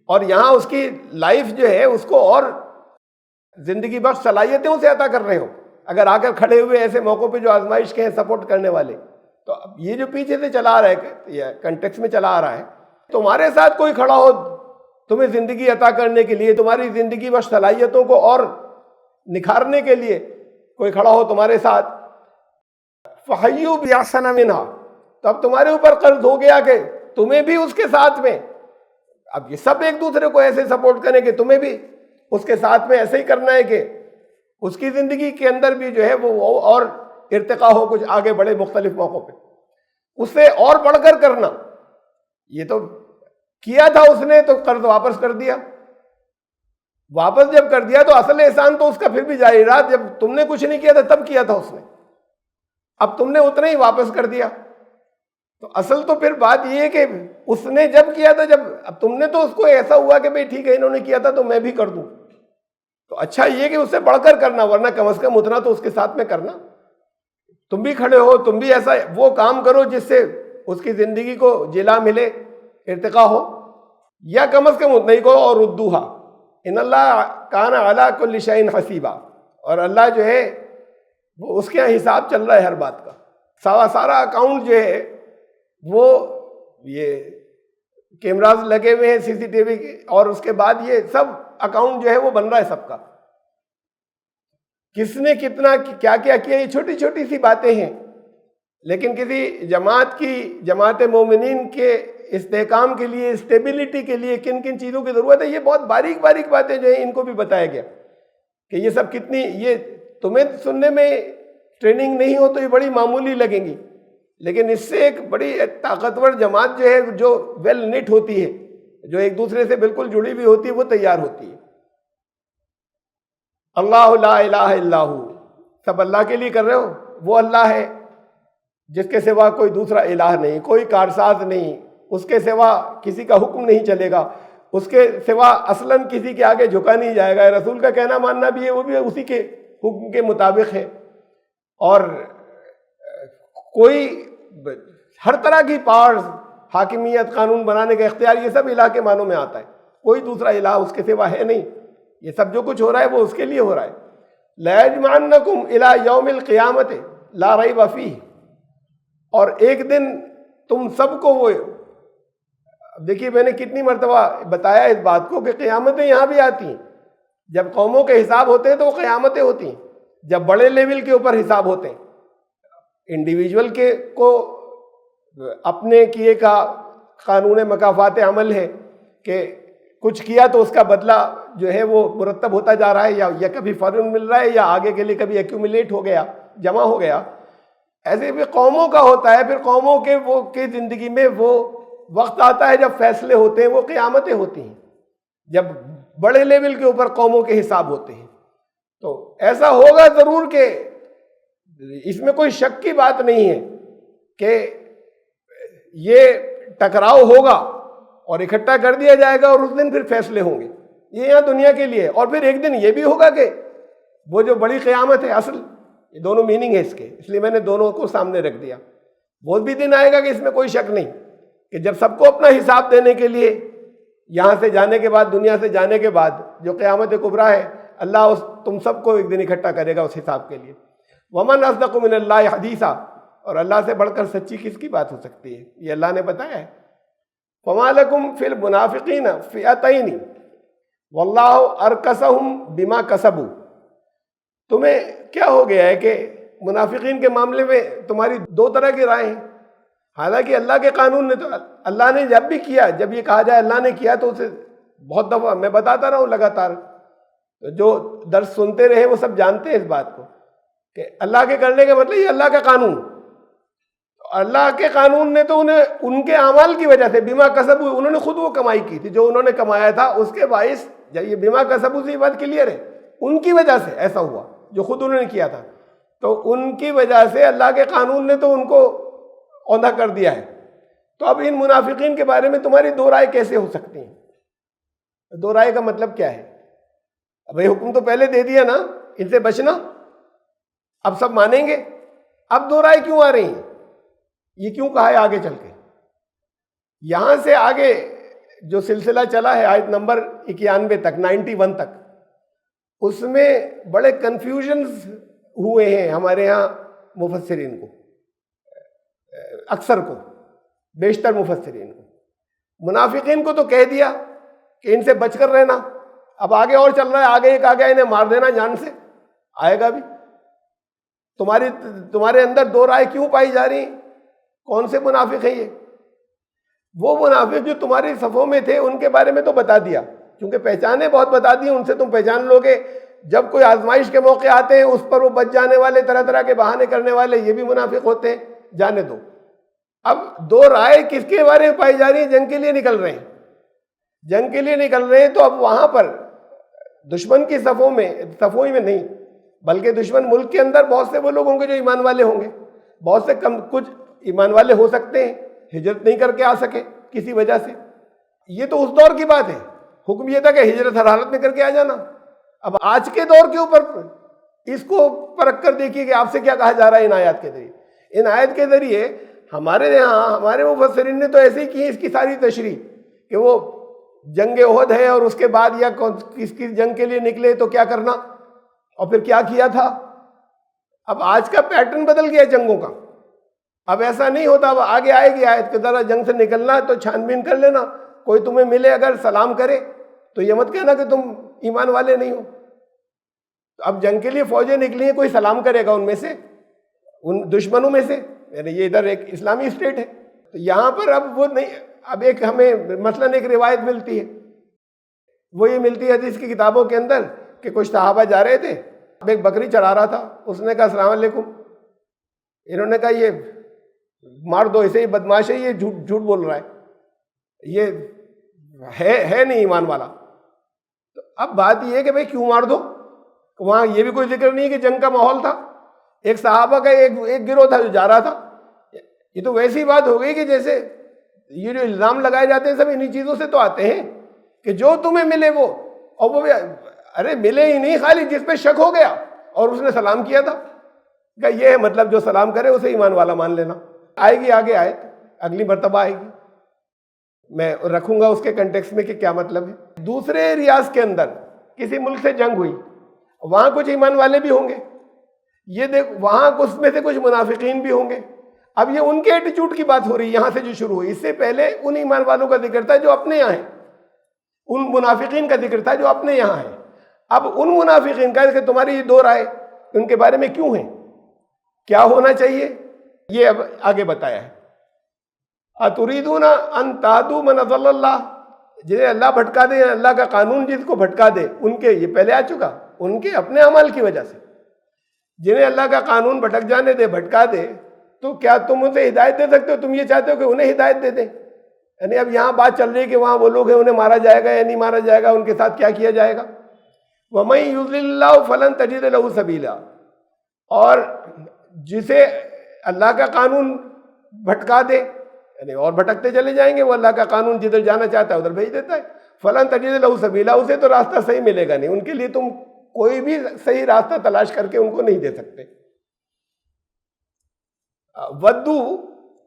اور یہاں اس کی لائف جو ہے اس کو اور زندگی بخش صلاحیتوں سے عطا کر رہے ہو، اگر آ کر کھڑے ہوئے ایسے موقعوں پہ جو آزمائش کے ہیں سپورٹ کرنے والے۔ تو اب یہ جو پیچھے سے چلا آ رہا ہے، یہ کنٹیکس میں چلا آ رہا ہے، تمہارے ساتھ کوئی کھڑا ہو تمہیں زندگی عطا کرنے کے لیے، تمہاری زندگی بخش صلاحیتوں کو اور نکھارنے کے لیے کوئی کھڑا ہو تمہارے ساتھ، فَحَيُّوا بِأَحْسَنَ مِنْهَا، تو اب تمہارے اوپر قرض ہو گیا کہ تمہیں بھی اس کے ساتھ میں، اب یہ سب ایک دوسرے کو ایسے سپورٹ کریں کہ تمہیں بھی اس کے ساتھ میں ایسے ہی کرنا ہے کہ اس کی زندگی کے اندر بھی جو ہے وہ اور ارتقا ہو، کچھ آگے بڑھے مختلف موقعوں پہ، اس سے اور بڑھ کر کرنا۔ یہ تو کیا تھا اس نے تو قرض واپس کر دیا، واپس جب کر دیا تو اصل احسان تو اس کا پھر بھی جاری رہا، جب تم نے کچھ نہیں کیا تھا تب کیا تھا اس نے، اب تم نے اتنا ہی واپس کر دیا۔ تو اصل تو پھر بات یہ ہے کہ اس نے جب کیا تھا، جب اب تم نے تو اس کو ایسا ہوا کہ بھئی ٹھیک ہے انہوں نے کیا تھا تو میں بھی کر دوں، تو اچھا یہ کہ اس سے بڑھ کر کرنا، ورنہ کم از کم اتنا تو اس کے ساتھ میں کرنا۔ تم بھی کھڑے ہو، تم بھی ایسا وہ کام کرو جس سے اس کی زندگی کو جلا ملے، ارتقا ہو، یا کم از کم اتنا ہی کو، اور ردوہا ان اللہ کان علی کل شیء حسیبا، اور اللہ جو ہے وہ اس کے یہاں حساب چل رہا ہے ہر بات کا، سارا اکاؤنٹ جو ہے وہ یہ کیمراز لگے ہوئے ہیں سی سی ٹی وی کے، اور اس کے بعد یہ سب اکاؤنٹ جو ہے وہ بن رہا ہے سب کا، کس نے کتنا کیا کیا کیا، یہ چھوٹی چھوٹی سی باتیں ہیں، لیکن کسی جماعت مومنین کے استحکام کے لیے، اسٹیبلٹی کے لیے کن کن چیزوں کی ضرورت ہے، یہ بہت باریک باریک باتیں جو ہیں ان کو بھی بتایا گیا کہ یہ سب کتنی، یہ تمہیں سننے میں ٹریننگ نہیں ہو تو یہ بڑی معمولی لگیں گی، لیکن اس سے ایک بڑی طاقتور جماعت جو ہے، جو ویل نٹ ہوتی ہے، جو ایک دوسرے سے بالکل جڑی ہوئی ہوتی ہے، وہ تیار ہوتی ہے۔ اللہ لا الہ الا ہو، سب اللہ کے لیے کر رہے ہو، وہ اللہ ہے جس کے سوا کوئی دوسرا الہ نہیں، کوئی کارساز نہیں، اس کے سوا کسی کا حکم نہیں چلے گا، اس کے سوا اصلاً کسی کے آگے جھکا نہیں جائے گا، رسول کا کہنا ماننا بھی ہے وہ بھی اسی کے حکم کے مطابق ہے، اور کوئی ہر طرح کی پاورز، حاکمیت، قانون بنانے کا اختیار، یہ سب الہ کے معنوں میں آتا ہے، کوئی دوسرا الہ اس کے سوا ہے نہیں، یہ سب جو کچھ ہو رہا ہے وہ اس کے لیے ہو رہا ہے۔ لَيَجْمَعَنَّكُمْ إِلَىٰ يَوْمِ الْقِيَامَةِ لَا رَيْبَ فِيهِ، اور ایک دن تم سب کو وہ، دیکھیے میں نے کتنی مرتبہ بتایا اس بات کو کہ قیامتیں یہاں بھی آتی ہیں، جب قوموں کے حساب ہوتے ہیں تو وہ قیامتیں ہوتی ہیں، جب بڑے لیول کے اوپر حساب ہوتے ہیں، انڈیویجول کے کو اپنے کیے کا قانون مکافات عمل ہے کہ کچھ کیا تو اس کا بدلہ جو ہے وہ مرتب ہوتا جا رہا ہے، یا کبھی فوراً مل رہا ہے، یا آگے کے لیے کبھی ایکیومولیٹ ہو گیا، جمع ہو گیا، ایسے بھی قوموں کا ہوتا ہے۔ پھر قوموں کے وہ کی زندگی میں وہ وقت آتا ہے جب فیصلے ہوتے ہیں، وہ قیامتیں ہوتی ہیں، جب بڑے لیول کے اوپر قوموں کے حساب ہوتے ہیں، تو ایسا ہوگا ضرور کہ اس میں کوئی شک کی بات نہیں ہے کہ یہ ٹکراؤ ہوگا اور اکٹھا کر دیا جائے گا، اور اس دن پھر فیصلے ہوں گے، یہ یہاں دنیا کے لیے ہے۔ اور پھر ایک دن یہ بھی ہوگا کہ وہ جو بڑی قیامت ہے، اصل یہ دونوں میننگ ہے اس کے، اس لیے میں نے دونوں کو سامنے رکھ دیا۔ وہ بھی دن آئے گا کہ اس میں کوئی شک نہیں کہ جب سب کو اپنا حساب دینے کے لیے یہاں سے جانے کے بعد، دنیا سے جانے کے بعد جو قیامت کبریٰ ہے، اللہ تم سب کو ایک دن اکٹھا کرے گا اس حساب کے لیے۔ وَمَنْ أَصْدَقُ مِنَ اللَّهِ حَدِيثًا، اور اللہ سے بڑھ کر سچی کس کی بات ہو سکتی ہے، یہ اللہ نے بتایا ہے۔ فَمَا لَكُمْ فِي الْمُنَافِقِينَ فِئَتَيْنِ وَاللَّهُ أَرْكَسَهُمْ بِمَا كَسَبُوا، تمہیں کیا ہو گیا ہے کہ منافقین کے معاملے میں تمہاری دو طرح کی رائے ہیں، حالانکہ اللہ کے قانون نے تو، اللہ نے جب بھی کیا، جب یہ کہا جائے اللہ نے کیا تو اسے بہت دفعہ میں بتاتا رہا ہوں لگاتار، جو درس سنتے رہے وہ سب جانتے ہیں اس بات کو کہ اللہ کے کرنے کا مطلب یہ اللہ کا قانون، اللہ کے قانون نے تو انہیں ان کے اعمال کی وجہ سے بما کسبوا، انہوں نے خود وہ کمائی کی تھی جو انہوں نے کمایا تھا، اس کے باعث جب یہ بما کسبوا سے یہ بات کلیئر ہے، ان کی وجہ سے ایسا ہوا جو خود انہوں نے کیا تھا، تو ان کی وجہ سے اللہ کے قانون نے تو ان کو اوندھا کر دیا ہے۔ تو اب ان منافقین کے بارے میں تمہاری دو رائے کیسے ہو سکتی ہیں؟ دو رائے کا مطلب کیا ہے؟ بھائی حکم تو پہلے دے دیا نا ان سے بچنا، اب سب مانیں گے، اب دو رائے کیوں آ رہی ہیں؟ یہ کیوں کہا ہے آگے چل کے؟ یہاں سے آگے جو سلسلہ چلا ہے آیت نمبر 91 تک، 91 تک، اس میں بڑے کنفیوژنز ہوئے ہیں ہمارے ہاں مفسرین کو، اکثر کو، بیشتر مفسرین کو۔ منافقین کو تو کہہ دیا کہ ان سے بچ کر رہنا، اب آگے اور چل رہا ہے، آگے ایک آگے انہیں مار دینا جان سے، آئے گا بھی۔ تمہارے اندر دو رائے کیوں پائی جا رہی ہیں؟ کون سے منافق ہیں یہ؟ وہ منافق جو تمہاری صفوں میں تھے ان کے بارے میں تو بتا دیا، کیونکہ پہچانے بہت بتا دی، ان سے تم پہچان لو گے۔ جب کوئی آزمائش کے موقع آتے ہیں اس پر وہ بچ جانے والے، طرح طرح کے بہانے کرنے والے، یہ بھی منافق ہوتے ہیں، جانے دو۔ اب دو رائے کس کے بارے میں پائی جا رہی ہیں؟ جنگ کے لیے نکل رہے ہیں، جنگ کے لیے نکل رہے ہیں، تو اب وہاں پر دشمن کی صفوں میں نہیں، بلکہ دشمن ملک کے اندر بہت سے وہ لوگ ہوں گے جو ایمان والے ہوں گے، بہت سے کچھ ایمان والے ہو سکتے ہیں ہجرت نہیں کر کے آ سکے کسی وجہ سے۔ یہ تو اس دور کی بات ہے، حکم یہ تھا کہ ہجرت ہر حالت میں کر کے آ جانا۔ اب آج کے دور کے اوپر اس کو پرکھ کر دیکھیے کہ آپ سے کیا کہا جا رہا ہے ان آیات کے ذریعے۔ ان آیت کے ذریعے ہمارے یہاں ہمارے مفسرین نے تو ایسے ہی کی ہے اس کی ساری تشریح کہ وہ جنگ احد ہے اور اس کے بعد یا کس جنگ کے لیے نکلے تو کیا کرنا اور پھر کیا کیا تھا۔ اب آج کا پیٹرن بدل گیا جنگوں کا، اب ایسا نہیں ہوتا، اب آگے آئے گی آیت کہ ذرا جنگ سے نکلنا ہے تو چھان بین کر لینا، کوئی تمہیں ملے اگر سلام کرے تو یہ مت کہنا کہ تم ایمان والے نہیں ہو۔ اب جنگ کے لیے فوجیں نکلی ہیں، کوئی سلام کرے گا ان میں سے، ان دشمنوں میں سے، یعنی یہ ادھر ایک اسلامی اسٹیٹ ہے تو یہاں پر اب وہ نہیں۔ اب ایک ہمیں مثلاً ایک روایت ملتی ہے، وہ یہ ملتی ہے حدیث کی کتابوں کے اندر کہ کچھ صحابہ جا رہے تھے، اب ایک بکری چڑھا رہا تھا، اس نے کہا السلام علیکم، انہوں نے کہا یہ مار دو اسے، یہ بدماش ہے، یہ جھوٹ بول رہا ہے، یہ ہے نہیں ایمان والا۔ تو اب بات یہ ہے کہ بھئی کیوں مار دو؟ وہاں یہ بھی کوئی ذکر نہیں کہ جنگ کا ماحول تھا، ایک صحابہ کا ایک گروہ تھا جو جا رہا تھا۔ یہ تو ویسی بات ہو گئی کہ جیسے یہ جو الزام لگائے جاتے ہیں سب انہی چیزوں سے تو آتے ہیں کہ جو تمہیں ملے وہ، اور وہ بھی ارے ملے ہی نہیں، خالی جس پہ شک ہو گیا اور اس نے سلام کیا تھا، کہ یہ ہے مطلب جو سلام کرے اسے ایمان والا مان لینا۔ آئے گی آگے آیت، اگلی مرتبہ آئے گی، میں رکھوں گا اس کے کنٹیکسٹ میں کہ کیا مطلب ہے۔ دوسرے ریاض کے اندر کسی ملک سے جنگ ہوئی، وہاں کچھ ایمان والے بھی ہوں گے، یہ دیکھ وہاں اس میں سے کچھ منافقین بھی ہوں گے۔ اب یہ ان کے ایٹیچیوڈ کی بات ہو رہی ہے یہاں سے جو شروع ہوئی، اس سے پہلے ان ایمان والوں کا ذکر تھا جو اپنے یہاں ہیں، ان منافقین کا ذکر تھا جو اپنے یہاں ہیں۔ اب ان منافقین کا کہ تمہاری یہ دو رائے ان کے بارے میں کیوں ہیں، کیا ہونا چاہیے، یہ اب آگے بتایا ہے۔ اتریدون ان تہدوا من اضل اللہ، جنہیں اللہ بھٹکا دے، اللہ کا قانون جس کو بھٹکا دے، ان کے یہ پہلے آ چکا، ان کے اپنے اعمال کی وجہ سے جنہیں اللہ کا قانون بھٹک جانے دے، بھٹکا دے، تو کیا تم اسے ہدایت دے سکتے ہو؟ تم یہ چاہتے ہو کہ انہیں ہدایت دے دیں؟ یعنی اب یہاں بات چل رہی ہے کہ وہاں وہ لوگ ہیں، انہیں مارا جائے گا یا نہیں مارا جائے گا، ان کے ساتھ کیا کیا جائے گا۔ وَمَن يُضْلِلِ اللَّهُ فَلَن تَجِدَ لَهُ سَبِيلًا، اور جسے اللہ کا قانون بھٹکا دے، یعنی اور بھٹکتے چلے جائیں گے، وہ اللہ کا قانون جدھر جانا چاہتا ہے ادھر بھیج دیتا ہے۔ فَلَن تَجِدَ لَهُ سَبِيلًا، اسے تو راستہ صحیح ملے گا نہیں، ان کے لیے تم کوئی بھی صحیح راستہ تلاش کر کے ان کو نہیں دے سکتے۔ وَدُّوا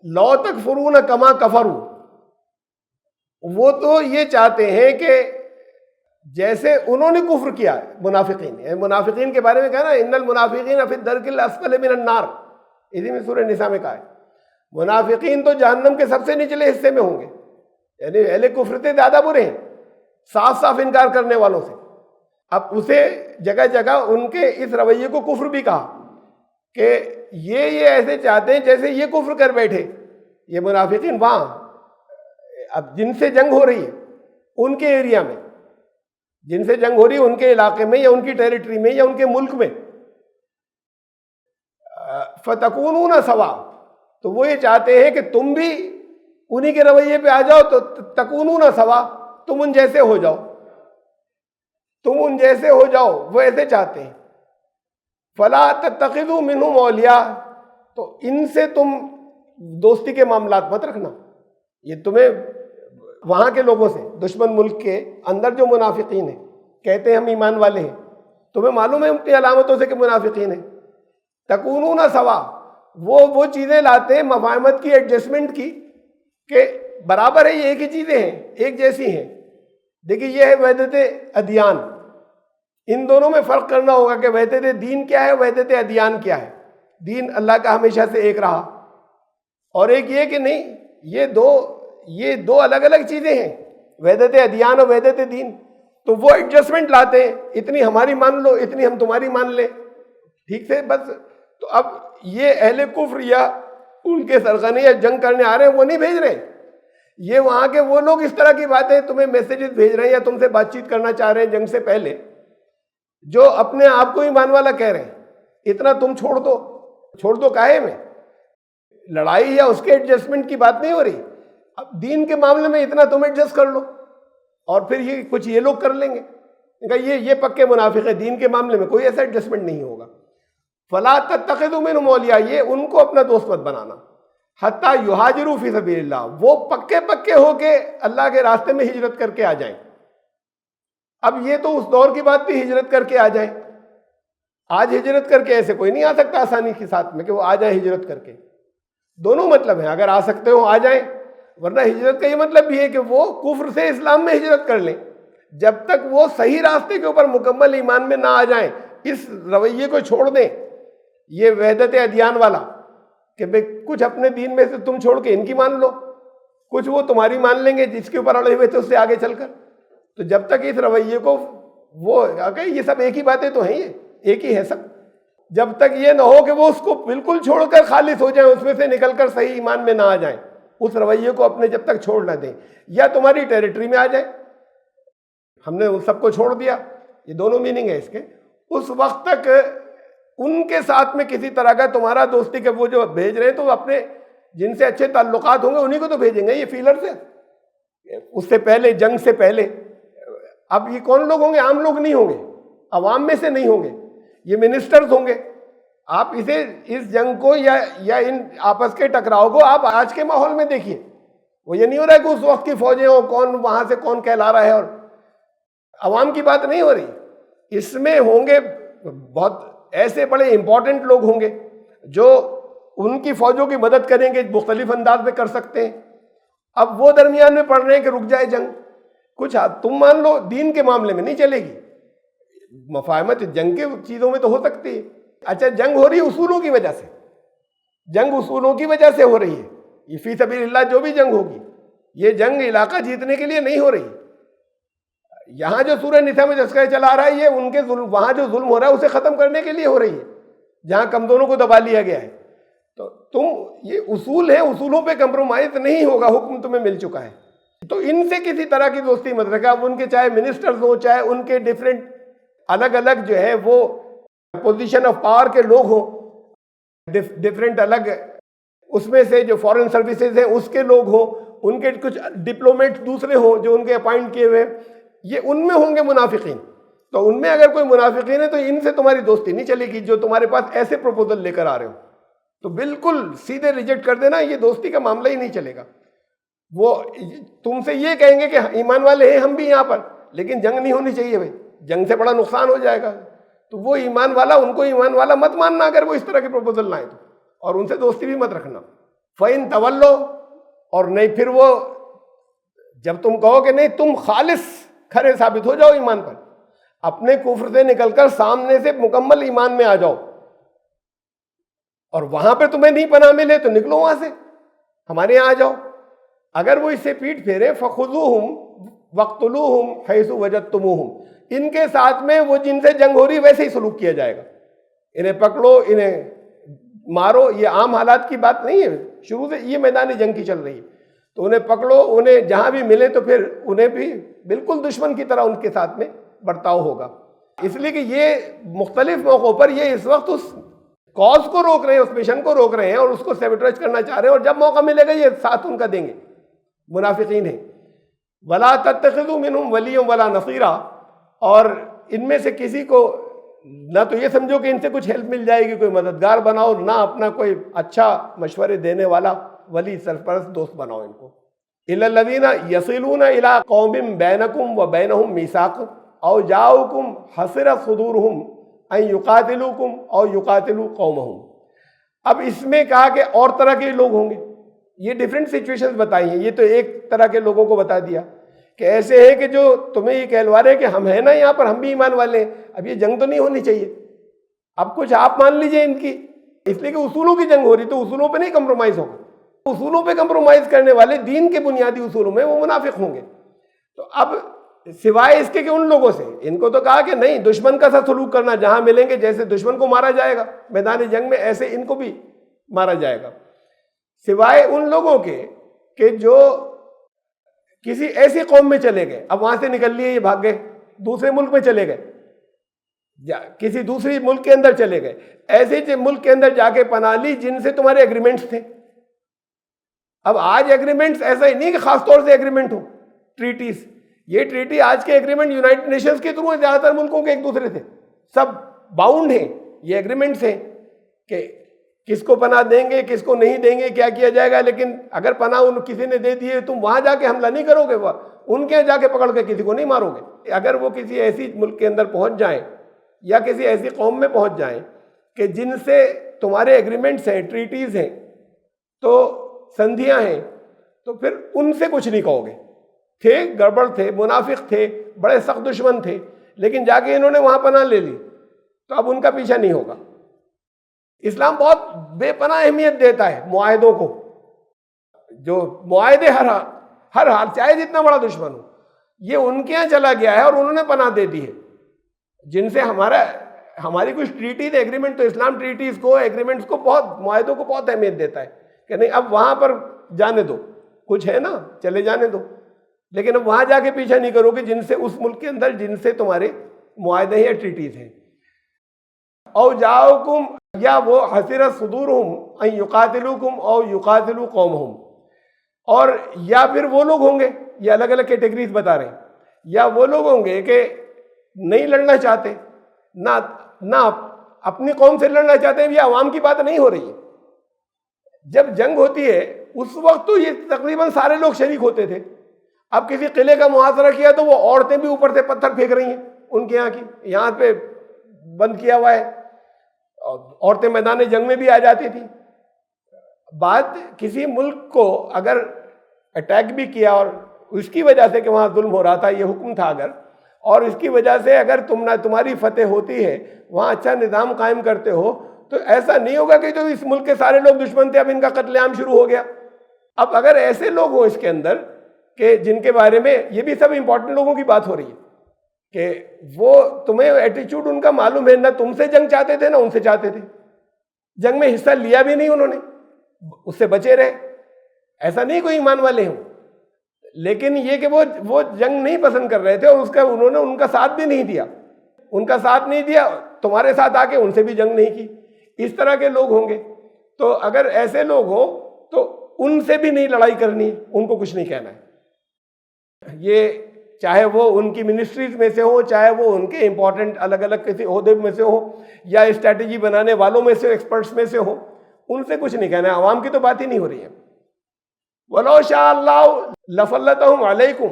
لَوْ تَكْفُرُونَ كَمَا كَفَرُوا، وہ تو یہ چاہتے ہیں کہ جیسے انہوں نے کفر کیا ہے، منافقین کے بارے میں کہا نا ان المنافقین فی الدرک الاسفل من النار، اسی میں سورہ نساء میں کہا ہے منافقین تو جہنم کے سب سے نچلے حصے میں ہوں گے، یعنی اہل کفر سے زیادہ برے ہیں، صاف صاف انکار کرنے والوں سے۔ اب اسے جگہ جگہ ان کے اس رویے کو کفر بھی کہا کہ یہ ایسے چاہتے ہیں جیسے یہ کفر کر بیٹھے، یہ منافقین وہاں اب جن سے جنگ ہو رہی ہے ان کے ایریا میں، جن سے جنگ ہو رہی ہے ان کے علاقے میں یا ان کی ٹیریٹری میں یا ان کے ملک میں، فَتَكُونُونَ سَوَاءً، تو وہ یہ چاہتے ہیں کہ تم بھی انہی کے رویے پہ آ جاؤ، تو تَكُونُونَ سَوَاءً، تم ان جیسے ہو جاؤ، تم ان جیسے ہو جاؤ، وہ ایسے چاہتے ہیں۔ فَلَا تَتَّخِذُوا مِنْهُمْ أَوْلِيَاءَ، تو ان سے تم دوستی کے معاملات مت رکھنا، یہ تمہیں وہاں کے لوگوں سے، دشمن ملک کے اندر جو منافقین ہیں کہتے ہیں ہم ایمان والے ہیں، تمہیں معلوم ہے ان کی علامتوں سے کہ منافقین ہیں۔ تَكُونُونَ سَوَاءً، وہ چیزیں لاتے ہیں مفاہمت کی، ایڈجسٹمنٹ کی، کہ برابر ہے، یہ ایک ہی چیزیں ہیں، ایک جیسی ہیں۔ دیکھیے یہ ہے وحدت ادیان، ان دونوں میں فرق کرنا ہوگا کہ وحدت دین کیا ہے، وحدت ادیان کیا ہے۔ دین اللہ کا ہمیشہ سے ایک رہا، اور ایک یہ کہ نہیں، یہ دو الگ الگ چیزیں ہیں، وحدت ادیان اور وحدت دین۔ تو وہ ایڈجسٹمنٹ لاتے ہیں، اتنی ہماری مان لو، اتنی ہم تمہاری مان لیں، ٹھیک سے بس۔ تو اب یہ اہل کفر یا ان کے سرغنے یا جنگ کرنے آ رہے ہیں، وہ نہیں بھیج رہے، یہ وہاں کے وہ لوگ اس طرح کی باتیں تمہیں میسیجز بھیج رہے ہیں یا تم سے بات چیت کرنا چاہ رہے ہیں جنگ سے پہلے، جو اپنے آپ کو ایمان والا کہہ رہے ہیں۔ اتنا تم چھوڑ دو کاہے میں، لڑائی یا اس کے ایڈجسٹمنٹ کی بات نہیں ہو رہی، اب دین کے معاملے میں اتنا تم ایڈجسٹ کر لو، اور پھر یہ کچھ یہ لوگ کر لیں گے۔ یہ پکے منافق ہیں، دین کے معاملے میں کوئی ایسا ایڈجسٹمنٹ نہیں ہوگا. فلا تتخذوا منهم اولیاء، یہ ان کو اپنا دوست مت بنانا. حتیٰ یہاجروا فی سبیل اللہ، وہ پکے ہو کے اللہ کے راستے میں ہجرت کر کے آ جائیں. اب یہ تو اس دور کی بات تھی ہجرت کر کے آ جائیں. آج ہجرت کر کے ایسے کوئی نہیں آ سکتا آسانی کے ساتھ میں کہ وہ آ جائیں ہجرت کر کے. دونوں مطلب ہیں، اگر آ سکتے ہو آ جائیں، ورنہ ہجرت کا یہ مطلب بھی ہے کہ وہ کفر سے اسلام میں ہجرت کر لیں. جب تک وہ صحیح راستے کے اوپر مکمل ایمان میں نہ آ جائیں، اس رویے کو چھوڑ دیں. یہ وحدت ادیان والا کہ بھئی کچھ اپنے دین میں سے تم چھوڑ کے ان کی مان لو، کچھ وہ تمہاری مان لیں گے جس کے اوپر اڑے ہوئے تھے اس سے آگے چل کر. تو جب تک اس رویے کو وہ یہ سب ایک ہی باتیں تو ہیں، یہ ایک ہی ہے سب. جب تک یہ نہ ہو کہ وہ اس کو بالکل چھوڑ کر خالص ہو جائیں، اس میں سے نکل کر صحیح ایمان میں نہ آ جائیں، اس رویے کو اپنے جب تک چھوڑ نہ دیں، یا تمہاری ٹیریٹری میں آ جائیں. ہم نے ان سب کو چھوڑ دیا، یہ دونوں میننگ ہے اس کے. اس وقت تک ان کے ساتھ میں کسی طرح کا تمہارا دوستی کے وہ جو بھیج رہے ہیں تو اپنے جن سے اچھے تعلقات ہوں گے انہی کو تو بھیجیں گے. یہ فیلر سے اس سے پہلے، جنگ سے پہلے. اب یہ کون لوگ ہوں گے؟ عام لوگ نہیں ہوں گے، عوام میں سے نہیں ہوں گے، یہ منسٹرز ہوں گے. آپ اس جنگ کو یا ان آپس کے ٹکراؤ کو آپ آج کے ماحول میں دیکھیے. وہ یہ نہیں ہو رہا ہے کہ اس وقت کی فوجیں ہوں، کون وہاں سے کون کہلا رہا ہے، اور عوام کی بات نہیں ہو رہی. اس میں ہوں گے بہت ایسے بڑے امپورٹنٹ لوگ ہوں گے جو ان کی فوجوں کی مدد کریں گے، مختلف انداز میں کر سکتے ہیں. اب وہ درمیان میں پڑ رہے ہیں کہ رک جائے جنگ. کچھ تم مان لو دین کے معاملے میں نہیں چلے گی. مفاہمت جنگ کے چیزوں میں تو ہو سکتی ہے. اچھا جنگ ہو رہی ہے اصولوں کی وجہ سے، جنگ اصولوں کی وجہ سے ہو رہی ہے. یہ فی سبیل اللہ جو بھی جنگ ہوگی، یہ جنگ علاقہ جیتنے کے لیے نہیں ہو رہی. یہاں جو سورہ نساء میں تذکرہ چلا آ رہا ہے، یہ ان کے ظلم، وہاں جو ظلم ہو رہا ہے اسے ختم کرنے کے لیے ہو رہی ہے، جہاں کمزوروں کو دبا لیا گیا ہے. تو تم یہ اصول ہیں، اصولوں پہ کمپرومائز نہیں ہوگا، حکم تمہیں مل چکا ہے. تو ان سے کسی طرح کی دوستی مت رکھا. اب ان کے چاہے منسٹرز ہوں، چاہے ان کے ڈفرینٹ الگ الگ جو ہے وہ پوزیشن آف پاور کے لوگ ہوں، ڈفرینٹ الگ اس میں سے جو فارن سروسز ہیں اس کے لوگ ہوں، ان کے کچھ ڈپلومیٹ دوسرے ہوں جو ان کے اپائنٹ کیے ہوئے، یہ ان میں ہوں گے منافقین. تو ان میں اگر کوئی منافقین ہے تو ان سے تمہاری دوستی نہیں چلے گی جو تمہارے پاس ایسے پروپوزل لے کر آ رہے ہو. تو بالکل سیدھے ریجیکٹ کر دینا، یہ دوستی کا معاملہ ہی نہیں چلے گا. وہ تم سے یہ کہیں گے کہ ایمان والے ہیں ہم بھی یہاں پر، لیکن جنگ نہیں ہونی چاہیے بھائی، جنگ سے بڑا نقصان ہو جائے گا. تو وہ ایمان والا، ان کو ایمان والا مت ماننا اگر وہ اس طرح کے پروپوزل لائیں تو، اور ان سے دوستی بھی مت رکھنا. فَإِن تَوَلَّوْا، اور نہیں پھر وہ جب تم کہو کہ نہیں تم خالص کھرے ثابت ہو جاؤ ایمان پر، اپنے کفر سے نکل کر سامنے سے مکمل ایمان میں آ جاؤ، اور وہاں پہ تمہیں نہیں پناہ ملے تو نکلو وہاں سے، ہمارے یہاں آ جاؤ. اگر وہ اس سے پیٹ پھیرے فَخُذُوهُمْ وَاقْتُلُوهُمْ حَيْثُ وَجَدتُّمُوهُمْ، ان کے ساتھ میں وہ جن سے جنگ ہو رہی ویسے ہی سلوک کیا جائے گا. انہیں پکڑو، انہیں مارو. یہ عام حالات کی بات نہیں ہے، شروع سے یہ میدان جنگ کی چل رہی ہے. تو انہیں پکڑو، انہیں جہاں بھی ملے تو پھر انہیں بھی بالکل دشمن کی طرح ان کے ساتھ میں برتاؤ ہوگا. اس لیے کہ یہ مختلف موقعوں پر یہ اس وقت اس کاز کو روک رہے ہیں، اس مشن کو روک رہے ہیں اور اس کو سیبوٹیج کرنا چاہ رہے ہیں، اور جب موقع ملے گا یہ ساتھ ان کا دیں گے. منافقین ہیں. وَلَا تَتَّخِذُوا مِنْهُمْ وَلِيًّا وَلَا نَصِيرًا، اور ان میں سے کسی کو نہ تو یہ سمجھو کہ ان سے کچھ ہیلپ مل جائے گی، کوئی مددگار بناؤ، نہ اپنا کوئی اچھا مشورے دینے والا ولی سرپرست دوست بناؤ ان کو. إِلَّا الَّذِينَ يَصِلُونَ إِلَىٰ قَوْمٍ بَيْنَكُمْ وَبَيْنَهُمْ مِيثَاقٌ أَوْ جَاءُوكُمْ حَصِرَتْ صُدُورُهُمْ أَن يُقَاتِلُوكُمْ أَوْ يُقَاتِلُوا قَوْمَهُمْ. اب اس میں کہا کہ اور طرح کے لوگ ہوں گے. یہ ڈیفرنٹ سچویشنز بتائی ہیں. یہ تو ایک طرح کے لوگوں کو بتا دیا کہ ایسے ہیں کہ جو تمہیں یہ کہلوا رہے کہ ہم ہیں نا یہاں پر، ہم بھی ایمان والے ہیں. اب یہ جنگ تو نہیں ہونی چاہیے، اب کچھ آپ مان لیجئے ان کی، اس لیے کہ اصولوں کی جنگ ہو رہی تو اصولوں پہ نہیں کمپرومائز ہوگا. اصولوں پہ کمپرومائز کرنے والے دین کے بنیادی اصولوں میں وہ منافق ہوں گے. تو اب سوائے اس کے کہ ان لوگوں سے ان کو تو کہا کہ نہیں دشمن کا سا سلوک کرنا، جہاں ملیں گے جیسے دشمن کو مارا جائے گا میدان جنگ میں ایسے ان کو بھی مارا جائے گا. سوائے ان لوگوں کے کہ جو کسی ایسی قوم میں چلے گئے، اب وہاں سے نکل لیے، یہ بھاگ گئے، دوسرے ملک میں چلے گئے، کسی دوسری ملک کے اندر چلے گئے، ایسے ملک کے اندر جا کے پناہ لی جن سے تمہارے ایگریمنٹس تھے. اب آج ایگریمنٹس ایسا ہی نہیں کہ خاص طور سے ایگریمنٹ ہو، ٹریٹیز، یہ ٹریٹی آج کے ایگریمنٹ یونائٹڈ نیشنز کے تھرو زیادہ تر ملکوں کے ایک دوسرے سے سب باؤنڈ ہیں، یہ ایگریمنٹس ہیں کہ کس کو پناہ دیں گے کس کو نہیں دیں گے، کیا کیا جائے گا. لیکن اگر پناہ کسی نے دے دیے تم وہاں جا کے حملہ نہیں کرو گے، وہ ان کے جا کے پکڑ کے کسی کو نہیں مارو گے. اگر وہ کسی ایسی ملک کے اندر پہنچ جائیں یا کسی ایسی قوم میں پہنچ جائیں کہ جن سے تمہارے ایگریمنٹس ہیں، ٹریٹیز ہیں، تو سندھیاں ہیں، تو پھر ان سے کچھ نہیں کہو گے. تھے گڑبڑ تھے، منافق تھے، بڑے سخت دشمن تھے، لیکن جا کے انہوں نے وہاں پناہ لے لی تو اب ان کا پیچھا نہیں ہوگا. اسلام بہت بے پناہ اہمیت دیتا ہے معاہدوں کو. جو معاہدے ہر حال چاہے جتنا بڑا دشمن ہو، یہ ان کے یہاں چلا گیا ہے اور انہوں نے پناہ دے دی ہے. جن سے ہماری کچھ ٹریٹیز ایگریمنٹ، تو اسلام ٹریٹیز کو ایگریمنٹس کو بہت، معاہدوں کو بہت اہمیت دیتا ہے کہ نہیں اب وہاں پر جانے دو، کچھ ہے نا چلے جانے دو، لیکن اب وہاں جا کے پیچھا نہیں کرو گے جن سے اس ملک کے اندر جن سے تمہارے معاہدے ہیں یا ٹریٹیز ہیں. او جاؤکم، یا وہ حسرت صدورہم ان یقاتلوکم او یقاتلوا قومہم، اور یا پھر وہ لوگ ہوں گے، یہ الگ الگ کیٹیگریز بتا رہے ہیں، یا وہ لوگ ہوں گے کہ نہیں لڑنا چاہتے، نہ اپنی قوم سے لڑنا چاہتے ہیں. یہ عوام کی بات نہیں ہو رہی ہے. جب جنگ ہوتی ہے اس وقت تو یہ تقریباً سارے لوگ شریک ہوتے تھے. اب کسی قلعے کا محاصرہ کیا تو وہ عورتیں بھی اوپر سے پتھر پھینک رہی ہیں، ان کے یہاں کی یہاں پہ بند کیا ہوا ہے، عورتیں میدان جنگ میں بھی آ جاتی تھی. بات کسی ملک کو اگر اٹیک بھی کیا اور اس کی وجہ سے کہ وہاں ظلم ہو رہا تھا، یہ حکم تھا اگر، اور اس کی وجہ سے اگر تمہاری فتح ہوتی ہے، وہاں اچھا نظام قائم کرتے ہو، تو ایسا نہیں ہوگا کہ جو اس ملک کے سارے لوگ دشمن تھے اب ان کا قتل عام شروع ہو گیا. اب اگر ایسے لوگ ہوں اس کے اندر کہ جن کے بارے میں یہ بھی سب امپورٹنٹ لوگوں کی بات ہو رہی ہے کہ وہ تمہیں ایٹیچیوڈ ان کا معلوم ہے، نہ تم سے جنگ چاہتے تھے نہ ان سے چاہتے تھے، جنگ میں حصہ لیا بھی نہیں انہوں نے، اس سے بچے رہے. ایسا نہیں کوئی ایمان والے ہوں، لیکن یہ کہ وہ جنگ نہیں پسند کر رہے تھے اور انہوں نے ان کا ساتھ بھی نہیں دیا، ان کا ساتھ نہیں دیا، تمہارے ساتھ آ کے ان سے بھی جنگ نہیں کی. اس طرح کے لوگ ہوں گے. تو اگر ایسے لوگ ہوں تو ان سے بھی نہیں لڑائی کرنی، ان کو کچھ نہیں کہنا ہے. یہ چاہے وہ ان کی منسٹریز میں سے ہو، چاہے وہ ان کے امپورٹنٹ الگ الگ کسی عہدے میں سے ہو، یا اسٹریٹجی بنانے والوں میں سے، ایکسپرٹس میں سے ہو، ان سے کچھ نہیں کہنا ہے. عوام کی تو بات ہی نہیں ہو رہی ہے. وَلَوْ شَاءَ اللَّهُ لَسَلَّطَهُمْ عَلَيْكُمْ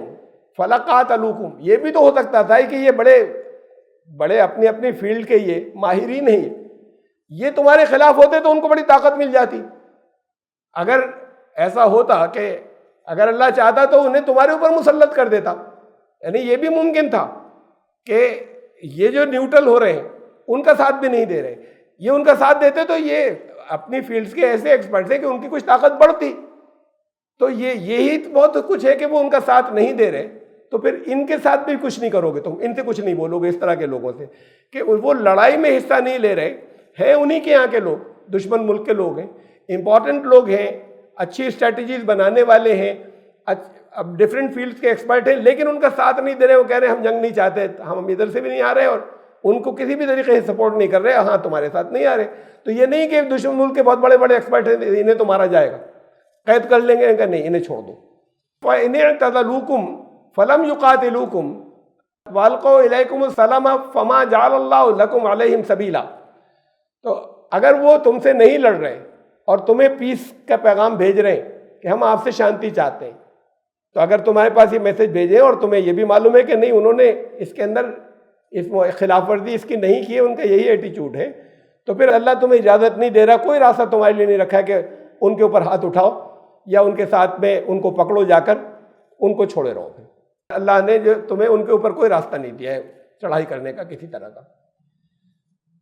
فَلَقَاتَلُوكُمْ. یہ بھی تو ہو سکتا تھا کہ یہ بڑے اپنی فیلڈ کے یہ ماہرین ہیں، یہ تمہارے خلاف ہوتے تو ان کو بڑی طاقت مل جاتی. اگر ایسا ہوتا کہ اگر اللہ چاہتا تو انہیں تمہارے اوپر مسلط کر دیتا. یعنی یہ بھی ممکن تھا کہ یہ جو نیوٹرل ہو رہے ہیں ان کا ساتھ بھی نہیں دے رہے، یہ ان کا ساتھ دیتے تو یہ اپنی فیلڈز کے ایسے ایکسپرٹس ہیں کہ ان کی کچھ طاقت بڑھتی. تو یہی بہت کچھ ہے کہ وہ ان کا ساتھ نہیں دے رہے، تو پھر ان کے ساتھ بھی کچھ نہیں کرو گے، تم ان سے کچھ نہیں بولو گے اس طرح کے لوگوں سے کہ وہ لڑائی میں حصہ نہیں لے رہے ہیں. انہی کے یہاں کے لوگ دشمن ملک کے لوگ ہیں، امپورٹنٹ لوگ ہیں، اچھی اسٹریٹجیز بنانے والے ہیں، اب ڈفرینٹ فیلڈز کے ایکسپرٹ ہیں، لیکن ان کا ساتھ نہیں دے رہے. وہ کہہ رہے ہیں ہم جنگ نہیں چاہتے، ہم ادھر سے بھی نہیں آ رہے اور ان کو کسی بھی طریقے سے سپورٹ نہیں کر رہے، ہاں تمہارے ساتھ نہیں آ رہے. تو یہ نہیں کہ دشمن ملک کے بہت بڑے بڑے ایکسپرٹ ہیں انہیں تو مارا جائے گا، قید کر لیں گے، کہ نہیں انہیں چھوڑ دو. فَإِنِ اعْتَزَلُوكُمْ فَلَمْ يُقَاتِلُوكُمْ وَأَلْقَوْا إِلَيْكُمُ السَّلَامَ فَمَا جَعَلَ اللَّهُ لَكُمْ عَلَيْهِمْ سَبِيلًا. تو اگر وہ تم سے نہیں لڑ رہے اور تمہیں پیس کا پیغام بھیج رہے ہیں کہ ہم آپ سے شانتی چاہتے ہیں، تو اگر تمہارے پاس یہ میسج بھیجیں اور تمہیں یہ بھی معلوم ہے کہ نہیں انہوں نے اس کے اندر اس خلاف ورزی اس کی نہیں کی ہے، ان کا یہی ایٹیچیوڈ ہے، تو پھر اللہ تمہیں اجازت نہیں دے رہا، کوئی راستہ تمہارے لیے نہیں رکھا ہے کہ ان کے اوپر ہاتھ اٹھاؤ یا ان کے ساتھ میں ان کو پکڑو جا کر ان کو چھوڑے رہو. اللہ نے جو تمہیں ان کے اوپر کوئی راستہ نہیں دیا ہے چڑھائی کرنے کا کسی طرح کا.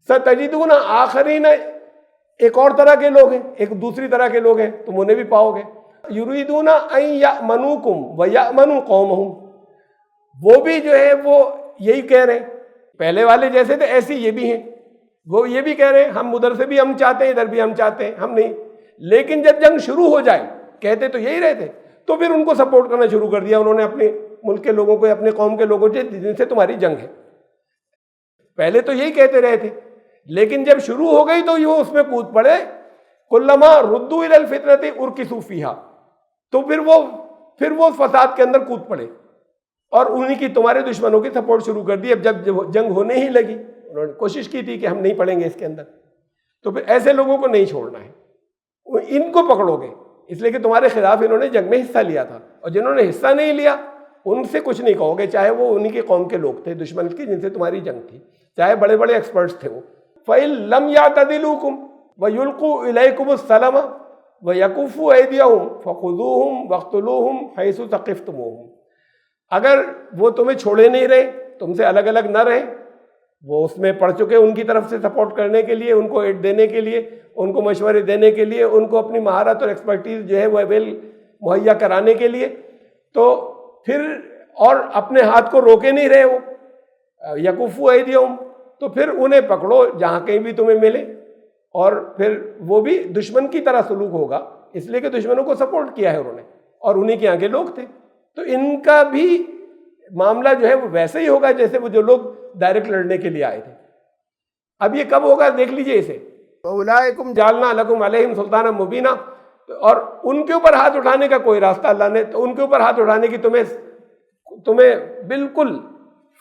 ستجدون آخرین، ایک اور طرح کے لوگ ہیں، ایک دوسری طرح کے لوگ ہیں، تم انہیں بھی پاؤ گے. یریدون ان یأمنوکم ویأمنوا قومہم، وہ بھی جو ہے وہ یہی کہہ رہے ہیں، پہلے والے جیسے تھے ایسے یہ بھی ہیں. وہ یہ بھی کہہ رہے ہیں ہم ادھر سے بھی ہم چاہتے ہیں، ادھر بھی ہم چاہتے ہیں، ہم نہیں. لیکن جب جنگ شروع ہو جائے، کہتے تو یہی رہتے، تو پھر ان کو سپورٹ کرنا شروع کر دیا انہوں نے، اپنے ملک کے لوگوں کو، اپنے قوم کے لوگوں سے جن سے تمہاری جنگ ہے. پہلے تو یہی کہتے رہے تھے، لیکن جب شروع ہو گئی تو یہ اس میں کود پڑے. کلما ردوا الی الفتنۃ ارکسوا فیہا، تو پھر وہ فساد کے اندر کود پڑے. اور انہی کی تمہارے دشمنوں کی سپورٹ شروع کر دی. اب جب جنگ ہونے ہی لگی, انہوں نے کوشش کی تھی کہ ہم نہیں پڑیں گے اس کے اندر, تو پھر ایسے لوگوں کو نہیں چھوڑنا ہے, ان کو پکڑو گے, اس لیے کہ تمہارے خلاف انہوں نے جنگ میں حصہ لیا تھا, اور جنہوں نے حصہ نہیں لیا ان سے کچھ نہیں کہو گے, چاہے وہ انہی کی قوم کے لوگ تھے دشمن کی جن سے تمہاری جنگ تھی, چاہے بڑے بڑے ایکسپرٹس تھے وہ. فَإِن لَمْ يَعْتَدِلُوكُمْ وَيُلْقُوا إِلَيْكُمُ السَّلَمَ وَيَكُفُّوا أَيْدِيَهُمْ فَخُذُوهُمْ وَاقْتُلُوهُمْ حَيْثُ ثَقِفْتُمُوهُمْ. اگر وہ تمہیں چھوڑے نہیں رہے, تم سے الگ الگ نہ رہے, وہ اس میں پڑ چکے ان کی طرف سے سپورٹ کرنے کے لیے, ان کو ایڈ دینے کے لیے, ان کو مشورے دینے کے لیے, ان کو اپنی مہارت اور ایکسپرٹیز جو ہے وہ اویل مہیا کرانے کے لیے, تو پھر اور اپنے ہاتھ کو روکے نہیں رہے وہ, یکفوا ایدیہم, تو پھر انہیں پکڑو جہاں کہیں بھی تمہیں ملے, اور پھر وہ بھی دشمن کی طرح سلوک ہوگا, اس لیے کہ دشمنوں کو سپورٹ کیا ہے انہوں نے, اور انہی کے آگے لوگ تھے, تو ان کا بھی معاملہ جو ہے وہ ویسے ہی ہوگا جیسے وہ جو لوگ ڈائریکٹ لڑنے کے لیے آئے تھے. اب یہ کب ہوگا دیکھ لیجئے اسے, اولئکم جعلنا لکم علیہم سلطانا مبینا, اور ان کے اوپر ہاتھ اٹھانے کا کوئی راستہ اللہ نے, تو ان کے اوپر ہاتھ اٹھانے کی تمہیں بالکل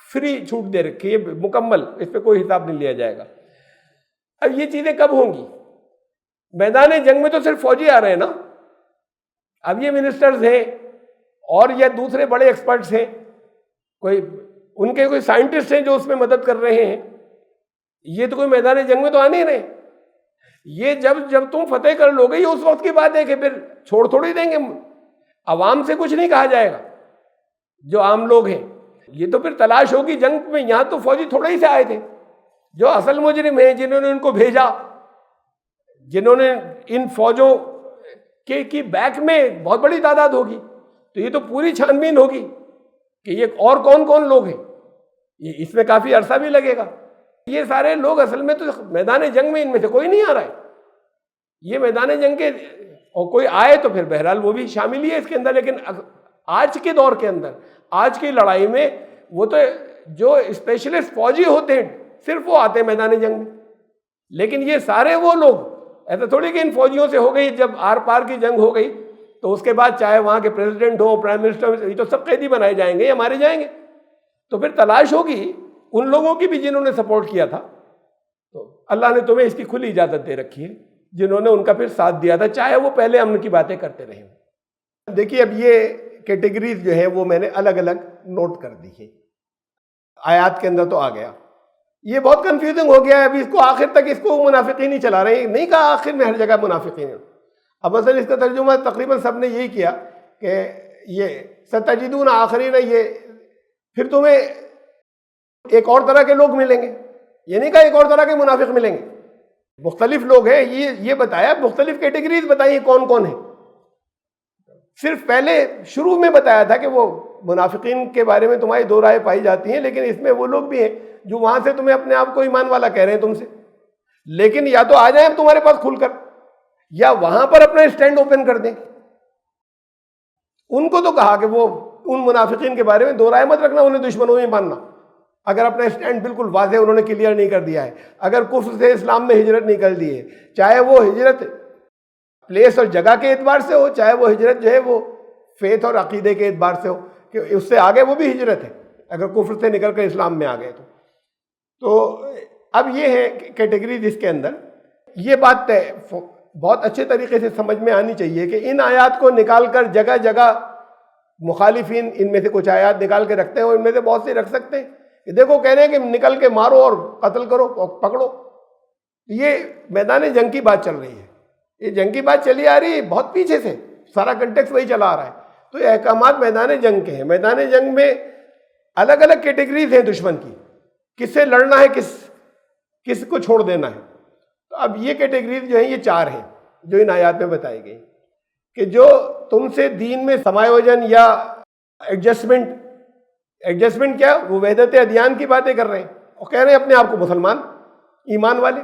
فری چھوٹ دے رکھی ہے, مکمل, اس پہ کوئی حساب نہیں لیا جائے گا. اب یہ چیزیں کب ہوں گی؟ میدان جنگ میں تو صرف فوجی آ رہے ہیں نا, اب یہ منسٹرز ہیں اور یا دوسرے بڑے ایکسپرٹس ہیں, ان کے کوئی سائنٹسٹ ہیں جو اس میں مدد کر رہے ہیں, یہ تو کوئی میدان جنگ میں تو آ نہیں رہے. یہ جب تم فتح کر لو گے, یہ اس وقت کی بات ہے کہ پھر چھوڑ تھوڑی دیں گے, عوام سے کچھ نہیں کہا جائے گا, جو عام لوگ ہیں. یہ تو پھر تلاش ہوگی جنگ میں. یہاں تو فوجی تھوڑے ہی سے آئے تھے, جو اصل مجرم ہیں, جنہوں نے ان کو بھیجا, جنہوں نے ان فوجوں کی بیک میں بہت بڑی تعداد ہوگی, تو یہ تو پوری چھانبین ہوگی کہ یہ اور کون کون لوگ ہیں, اس میں کافی عرصہ بھی لگے گا. یہ سارے لوگ اصل میں تو میدان جنگ میں ان میں سے کوئی نہیں آ رہا ہے. یہ میدان جنگ کے, اور کوئی آئے تو پھر بہرحال وہ بھی شامل ہی ہے اس کے اندر, لیکن آج کے دور کے اندر, آج کی لڑائی میں وہ تو جو اسپیشلسٹ فوجی ہوتے ہیں صرف وہ آتے ہیں میدان جنگ میں. لیکن یہ سارے وہ لوگ, ایسا تھوڑی کہ ان فوجیوں سے ہو گئی, جب آر پار کی جنگ ہو گئی تو اس کے بعد چاہے وہاں کے پریزیڈنٹ ہو, پرائم منسٹر, یہ تو سب قیدی بنائے جائیں گے یا مارے جائیں گے. تو پھر تلاش ہوگی ان لوگوں کی بھی جنہوں نے سپورٹ کیا تھا. تو اللہ نے تمہیں اس کی کھلی اجازت دے رکھی ہے, جنہوں نے ان کا پھر ساتھ دیا تھا, چاہے وہ پہلے امن کی باتیں کرتے رہے. دیکھیے اب یہ کیٹیگریز جو ہیں وہ میں نے الگ الگ نوٹ کر دی ہے. آیات کے اندر تو آ گیا, یہ بہت کنفیوزنگ ہو گیا ہے. ابھی اس کو آخر تک اس کو منافقین ہی چلا رہے ہیں, نہیں کہا آخر میں ہر جگہ منافقین ہیں. اب مثلا اس کا ترجمہ تقریباً سب نے یہی کیا کہ یہ ستجدون آخرین, یہ پھر تمہیں ایک اور طرح کے لوگ ملیں گے, یہ نہیں کہا ایک اور طرح کے منافق ملیں گے, مختلف لوگ ہیں. یہ بتایا, مختلف کیٹیگریز بتائی کون کون ہیں. صرف پہلے شروع میں بتایا تھا کہ وہ منافقین کے بارے میں تمہاری دو رائے پائی جاتی ہیں, لیکن اس میں وہ لوگ بھی ہیں جو وہاں سے تمہیں اپنے آپ کو ایمان والا کہہ رہے ہیں تم سے, لیکن یا تو آ جائیں تمہارے پاس کھل کر, یا وہاں پر اپنا اسٹینڈ اوپن کر دیں. ان کو تو کہا کہ وہ ان منافقین کے بارے میں دو رائے مت رکھنا, انہیں دشمنوں میں ماننا. اگر اپنا اسٹینڈ بالکل واضح انہوں نے کلیئر نہیں کر دیا ہے, اگر کفر سے اسلام میں ہجرت نہیں کر دی ہے, چاہے وہ ہجرت پلیس اور جگہ کے اعتبار سے ہو, چاہے وہ ہجرت جو ہے وہ فیتھ اور عقیدے کے اعتبار سے ہو, کہ اس سے آگے وہ بھی ہجرت ہے اگر کفر سے نکل کر اسلام میں آ گئے تو اب یہ ہے کیٹیگریز اس کے اندر. یہ بات بہت اچھے طریقے سے سمجھ میں آنی چاہیے کہ ان آیات کو نکال کر جگہ جگہ مخالفین ان میں سے کچھ آیات نکال کے رکھتے ہیں, اور ان میں سے بہت سی رکھ سکتے ہیں کہ دیکھو کہہ رہے ہیں کہ نکل کے مارو اور قتل کرو اور پکڑو. یہ میدان جنگ کی بات چل رہی ہے, یہ جنگ کی بات چلی آ رہی ہے بہت پیچھے سے, سارا کنٹیکس وہی چلا آ رہا ہے. تو یہ احکامات میدان جنگ کے ہیں. میدان جنگ میں الگ الگ کیٹیگریز ہیں دشمن کی, کس سے لڑنا ہے, کس کو چھوڑ دینا ہے. تو اب یہ کیٹیگریز جو ہیں یہ چار ہیں جو ان آیات میں بتائی گئی, کہ جو تم سے دین میں سمایوجن یا ایڈجسٹمنٹ کیا, وہ وحدت ادیان کی باتیں کر رہے ہیں اور کہہ رہے ہیں اپنے آپ کو مسلمان, ایمان والے,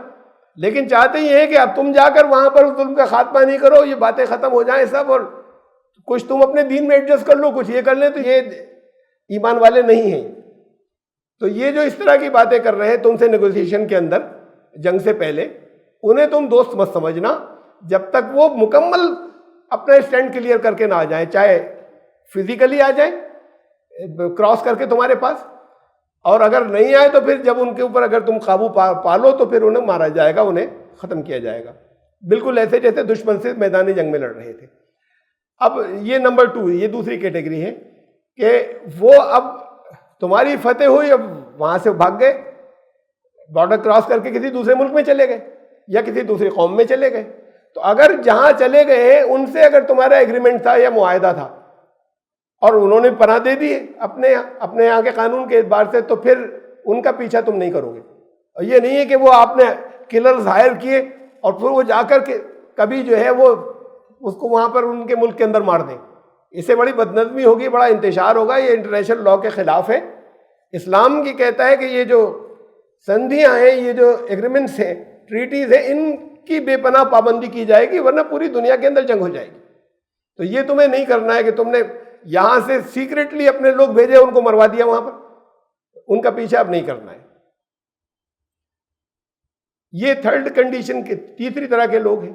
لیکن چاہتے ہی ہیں کہ اب تم جا کر وہاں پر ظلم کا خاتمہ نہیں کرو, یہ باتیں ختم ہو جائیں سب, اور کچھ تم اپنے دین میں ایڈجسٹ کر لو, کچھ یہ کر لیں, تو یہ ایمان والے نہیں ہیں. تو یہ جو اس طرح کی باتیں کر رہے ہیں تم سے نیگوسیشن کے اندر جنگ سے پہلے, انہیں تم دوست مت سمجھنا جب تک وہ مکمل اپنا اسٹینڈ کلیئر کر کے نہ آ جائیں, چاہے فزیکلی آ جائیں کراس کر کے تمہارے پاس، اور اگر نہیں آئے تو پھر جب ان کے اوپر اگر تم قابو پالو تو پھر انہیں مارا جائے گا، انہیں ختم کیا جائے گا، بالکل ایسے جیسے دشمن سے میدان جنگ میں لڑ رہے تھے۔ اب یہ نمبر 2، یہ دوسری کیٹیگری ہے کہ وہ اب تمہاری فتح ہوئی، اب وہاں سے بھاگ گئے، بارڈر کراس کر کے کسی دوسرے ملک میں چلے گئے یا کسی دوسری قوم میں چلے گئے۔ تو اگر جہاں چلے گئے ہیں ان سے اگر تمہارا ایگریمنٹ تھا یا معاہدہ تھا اور انہوں نے پناہ دے دی اپنے یہاں کے قانون کے اعتبار سے، تو پھر ان کا پیچھا تم نہیں کرو گے۔ اور یہ نہیں ہے کہ وہ آپ نے کلرز ہائر کیے اور پھر وہ جا کر کے کبھی جو ہے وہ اس کو وہاں پر ان کے ملک کے اندر مار دیں، اس سے بڑی بدنظمی ہوگی، بڑا انتشار ہوگا، یہ انٹرنیشنل لاء کے خلاف ہے۔ اسلام کی کہتا ہے کہ یہ جو سندھیاں ہیں، یہ جو ایگریمنٹس ہیں، ٹریٹیز ہیں، ان کی بے پناہ پابندی کی جائے گی، ورنہ پوری دنیا کے اندر جنگ ہو جائے گی۔ تو یہ تمہیں نہیں کرنا ہے کہ تم نے یہاں سے سیکریٹلی اپنے لوگ بھیجے، ان کو مروا دیا وہاں پر، ان کا پیچھا اب نہیں کرنا ہے۔ یہ تھرڈ کنڈیشن کے تیسری طرح کے لوگ ہیں۔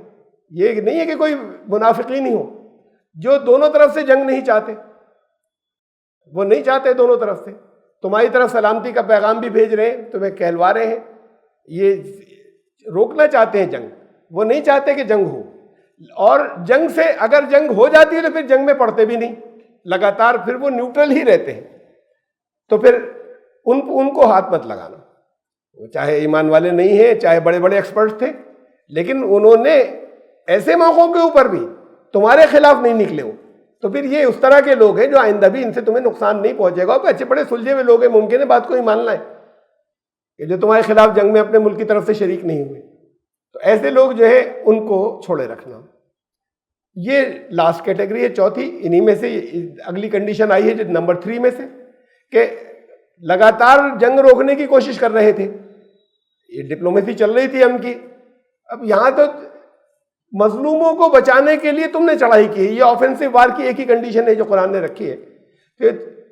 یہ نہیں ہے کہ کوئی منافقین ہی ہو، جو دونوں طرف سے جنگ نہیں چاہتے، وہ نہیں چاہتے دونوں طرف سے، تمہاری طرف سلامتی کا پیغام بھی بھیج رہے ہیں، تمہیں کہلوا رہے ہیں، یہ روکنا چاہتے ہیں جنگ، وہ نہیں چاہتے کہ جنگ ہو۔ اور جنگ سے اگر جنگ ہو جاتی ہے تو پھر جنگ میں پڑتے بھی نہیں، لگاتار پھر وہ نیوٹرل ہی رہتے ہیں۔ تو پھر ان کو ہاتھ مت لگانا، وہ چاہے ایمان والے نہیں ہیں، چاہے بڑے بڑے ایکسپرٹس تھے، لیکن انہوں نے ایسے موقعوں کے اوپر بھی تمہارے خلاف نہیں نکلے ہو، تو پھر یہ اس طرح کے لوگ ہیں جو آئندہ بھی ان سے تمہیں نقصان نہیں پہنچے گا۔ اچھے بڑے سلجھے ہوئے لوگ ہیں، ممکن ہے بات کو ہی ماننا ہے کہ جو تمہارے خلاف جنگ میں اپنے ملک کی طرف سے شریک نہیں ہوئے، تو ایسے لوگ جو ہے ان کو چھوڑے رکھنا۔ یہ لاسٹ کیٹیگری ہے، چوتھی۔ انہی میں سے اگلی کنڈیشن آئی ہے جو نمبر 3 میں سے، کہ لگاتار جنگ روکنے کی کوشش کر رہے تھے، یہ ڈپلومیسی چل رہی تھی ان کی، اب یہاں تو مظلوموں کو بچانے کے لیے تم نے چڑھائی کی ہے، یہ آفینسو وار کی ایک ہی کنڈیشن ہے جو قرآن نے رکھی ہے کہ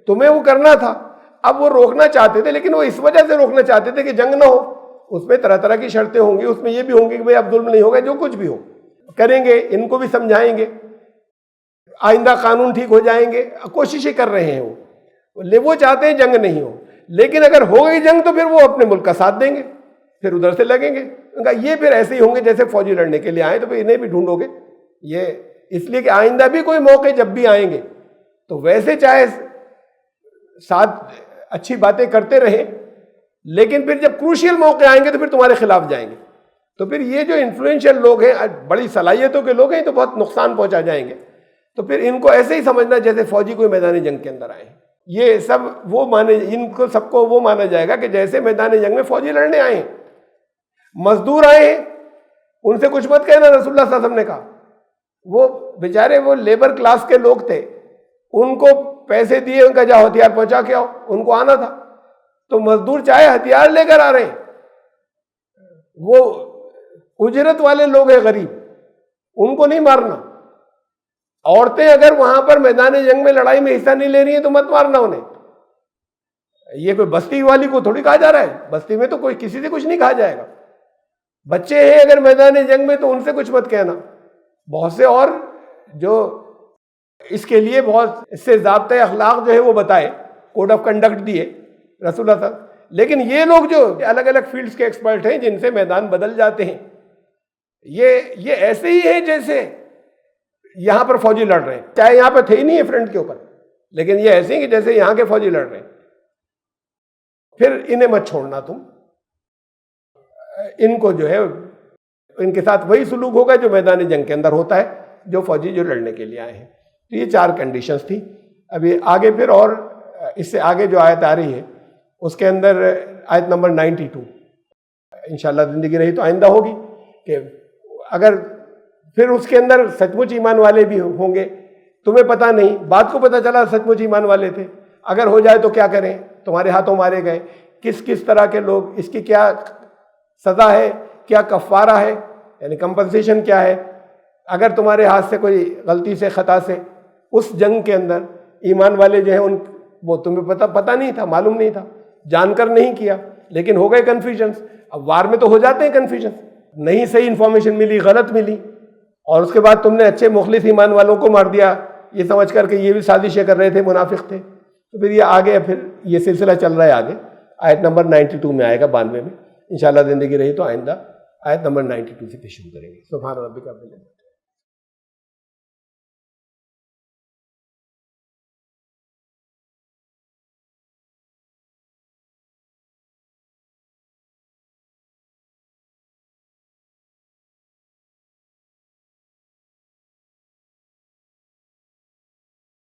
تمہیں وہ کرنا تھا۔ اب وہ روکنا چاہتے تھے، لیکن وہ اس وجہ سے روکنا چاہتے تھے کہ جنگ نہ ہو، اس میں طرح طرح کی شرطیں ہوں گی، اس میں یہ بھی ہوں گی کہ بھئی اب ظلم نہیں ہوگا، جو کچھ بھی ہو کریں گے، ان کو بھی سمجھائیں گے، آئندہ قانون ٹھیک ہو جائیں گے، کوششیں کر رہے ہیں وہ چاہتے ہیں جنگ نہیں ہو، لیکن اگر ہو گئی جنگ تو پھر وہ اپنے ملک کا ساتھ دیں گے، پھر ادھر سے لگیں گے۔ یہ پھر ایسے ہی ہوں گے جیسے فوجی لڑنے کے لیے آئے تو پھر انہیں بھی ڈھونڈو گے، یہ اس لیے کہ آئندہ بھی کوئی موقع جب بھی آئیں گے تو ویسے چاہے ساتھ اچھی باتیں کرتے رہیں، لیکن پھر جب کروشیل موقع آئیں گے تو پھر تمہارے خلاف جائیں گے۔ تو پھر یہ جو انفلوئنشل لوگ ہیں، بڑی صلاحیتوں کے لوگ ہیں، تو بہت نقصان پہنچا جائیں گے۔ تو پھر ان کو ایسے ہی سمجھنا جیسے فوجی کوئی میدان جنگ کے اندر آئے ہیں، یہ سب وہ مانے، ان کو سب کو وہ مانا جائے گا کہ جیسے میدان جنگ میں فوجی لڑنے آئے ہیں، مزدور آئے ہیں، ان سے کچھ مت کہنا۔ رسول اللہ صلی اللہ علیہ وسلم نے کہا وہ بیچارے وہ لیبر کلاس کے لوگ تھے، ان کو پیسے دیے، ان کا جاؤ ہتھیار پہنچا کے آؤ، ان کو آنا تھا۔ تو مزدور چاہے ہتھیار لے کر آ رہے ہیں، وہ اجرت والے لوگ ہیں، غریب، ان کو نہیں مارنا۔ عورتیں اگر وہاں پر میدان جنگ میں لڑائی میں حصہ نہیں لے رہی ہیں تو مت مارنا انہیں۔ یہ کوئی بستی والی کو تھوڑی کہا جا رہا ہے، بستی میں تو کوئی کسی سے کچھ نہیں کہا جائے گا۔ بچے ہیں اگر میدان جنگ میں تو ان سے کچھ مت کہنا۔ بہت سے اور جو اس کے لیے بہت اس سے ضابطۂ اخلاق جو ہے وہ بتائے، کوڈ آف کنڈکٹ دیے رسول اللہ صلی اللہ علیہ وسلم، لیکن یہ لوگ جو الگ الگ فیلڈز کے ایکسپرٹ ہیں جن سے میدان بدل جاتے ہیں، یہ ایسے ہی ہیں جیسے یہاں پر فوجی لڑ رہے ہیں، چاہے یہاں پہ تھے ہی نہیں ہے فرنٹ کے اوپر، لیکن یہ ایسے ہیں کہ جیسے یہاں کے فوجی لڑ رہے ہیں۔ پھر انہیں مت چھوڑنا تم، ان کو جو ہے ان کے ساتھ وہی سلوک ہوگا جو میدان جنگ کے اندر ہوتا ہے، جو فوجی جو لڑنے کے لیے آئے ہیں۔ تو یہ 4 کنڈیشنز تھی۔ ابھی آگے پھر اور اس سے آگے جو آیت آ رہی ہے اس کے اندر آیت نمبر 92 انشاءاللہ زندگی رہی تو آئندہ ہوگی، کہ اگر پھر اس کے اندر سچ مچ ایمان والے بھی ہوں گے، تمہیں پتہ نہیں، بات کو پتہ چلا سچ مچ ایمان والے تھے، اگر ہو جائے تو کیا کریں، تمہارے ہاتھوں مارے گئے، کس طرح کے لوگ، اس کی کیا سزا ہے، کیا کفارہ ہے، یعنی کمپنسیشن کیا ہے، اگر تمہارے ہاتھ سے کوئی غلطی سے خطا سے اس جنگ کے اندر ایمان والے جو ہیں وہ تمہیں پتہ نہیں تھا، معلوم نہیں تھا، جان کر نہیں کیا، لیکن ہو گئے کنفیوژنس۔ اب وار میں تو ہو جاتے ہیں کنفیوژن، نہیں صحیح انفارمیشن ملی، غلط ملی، اور اس کے بعد تم نے اچھے مخلص ایمان والوں کو مار دیا، یہ سمجھ کر کہ یہ بھی سازشیں کر رہے تھے، منافق تھے، تو پھر یہ آگے پھر یہ سلسلہ چل رہا ہے آگے. آیت نمبر 92 میں آئے گا 92 میں انشاءاللہ زندگی رہی تو آئندہ آیت نمبر 92 سے پھر شروع کریں گے. سبحان ربک رب العزت.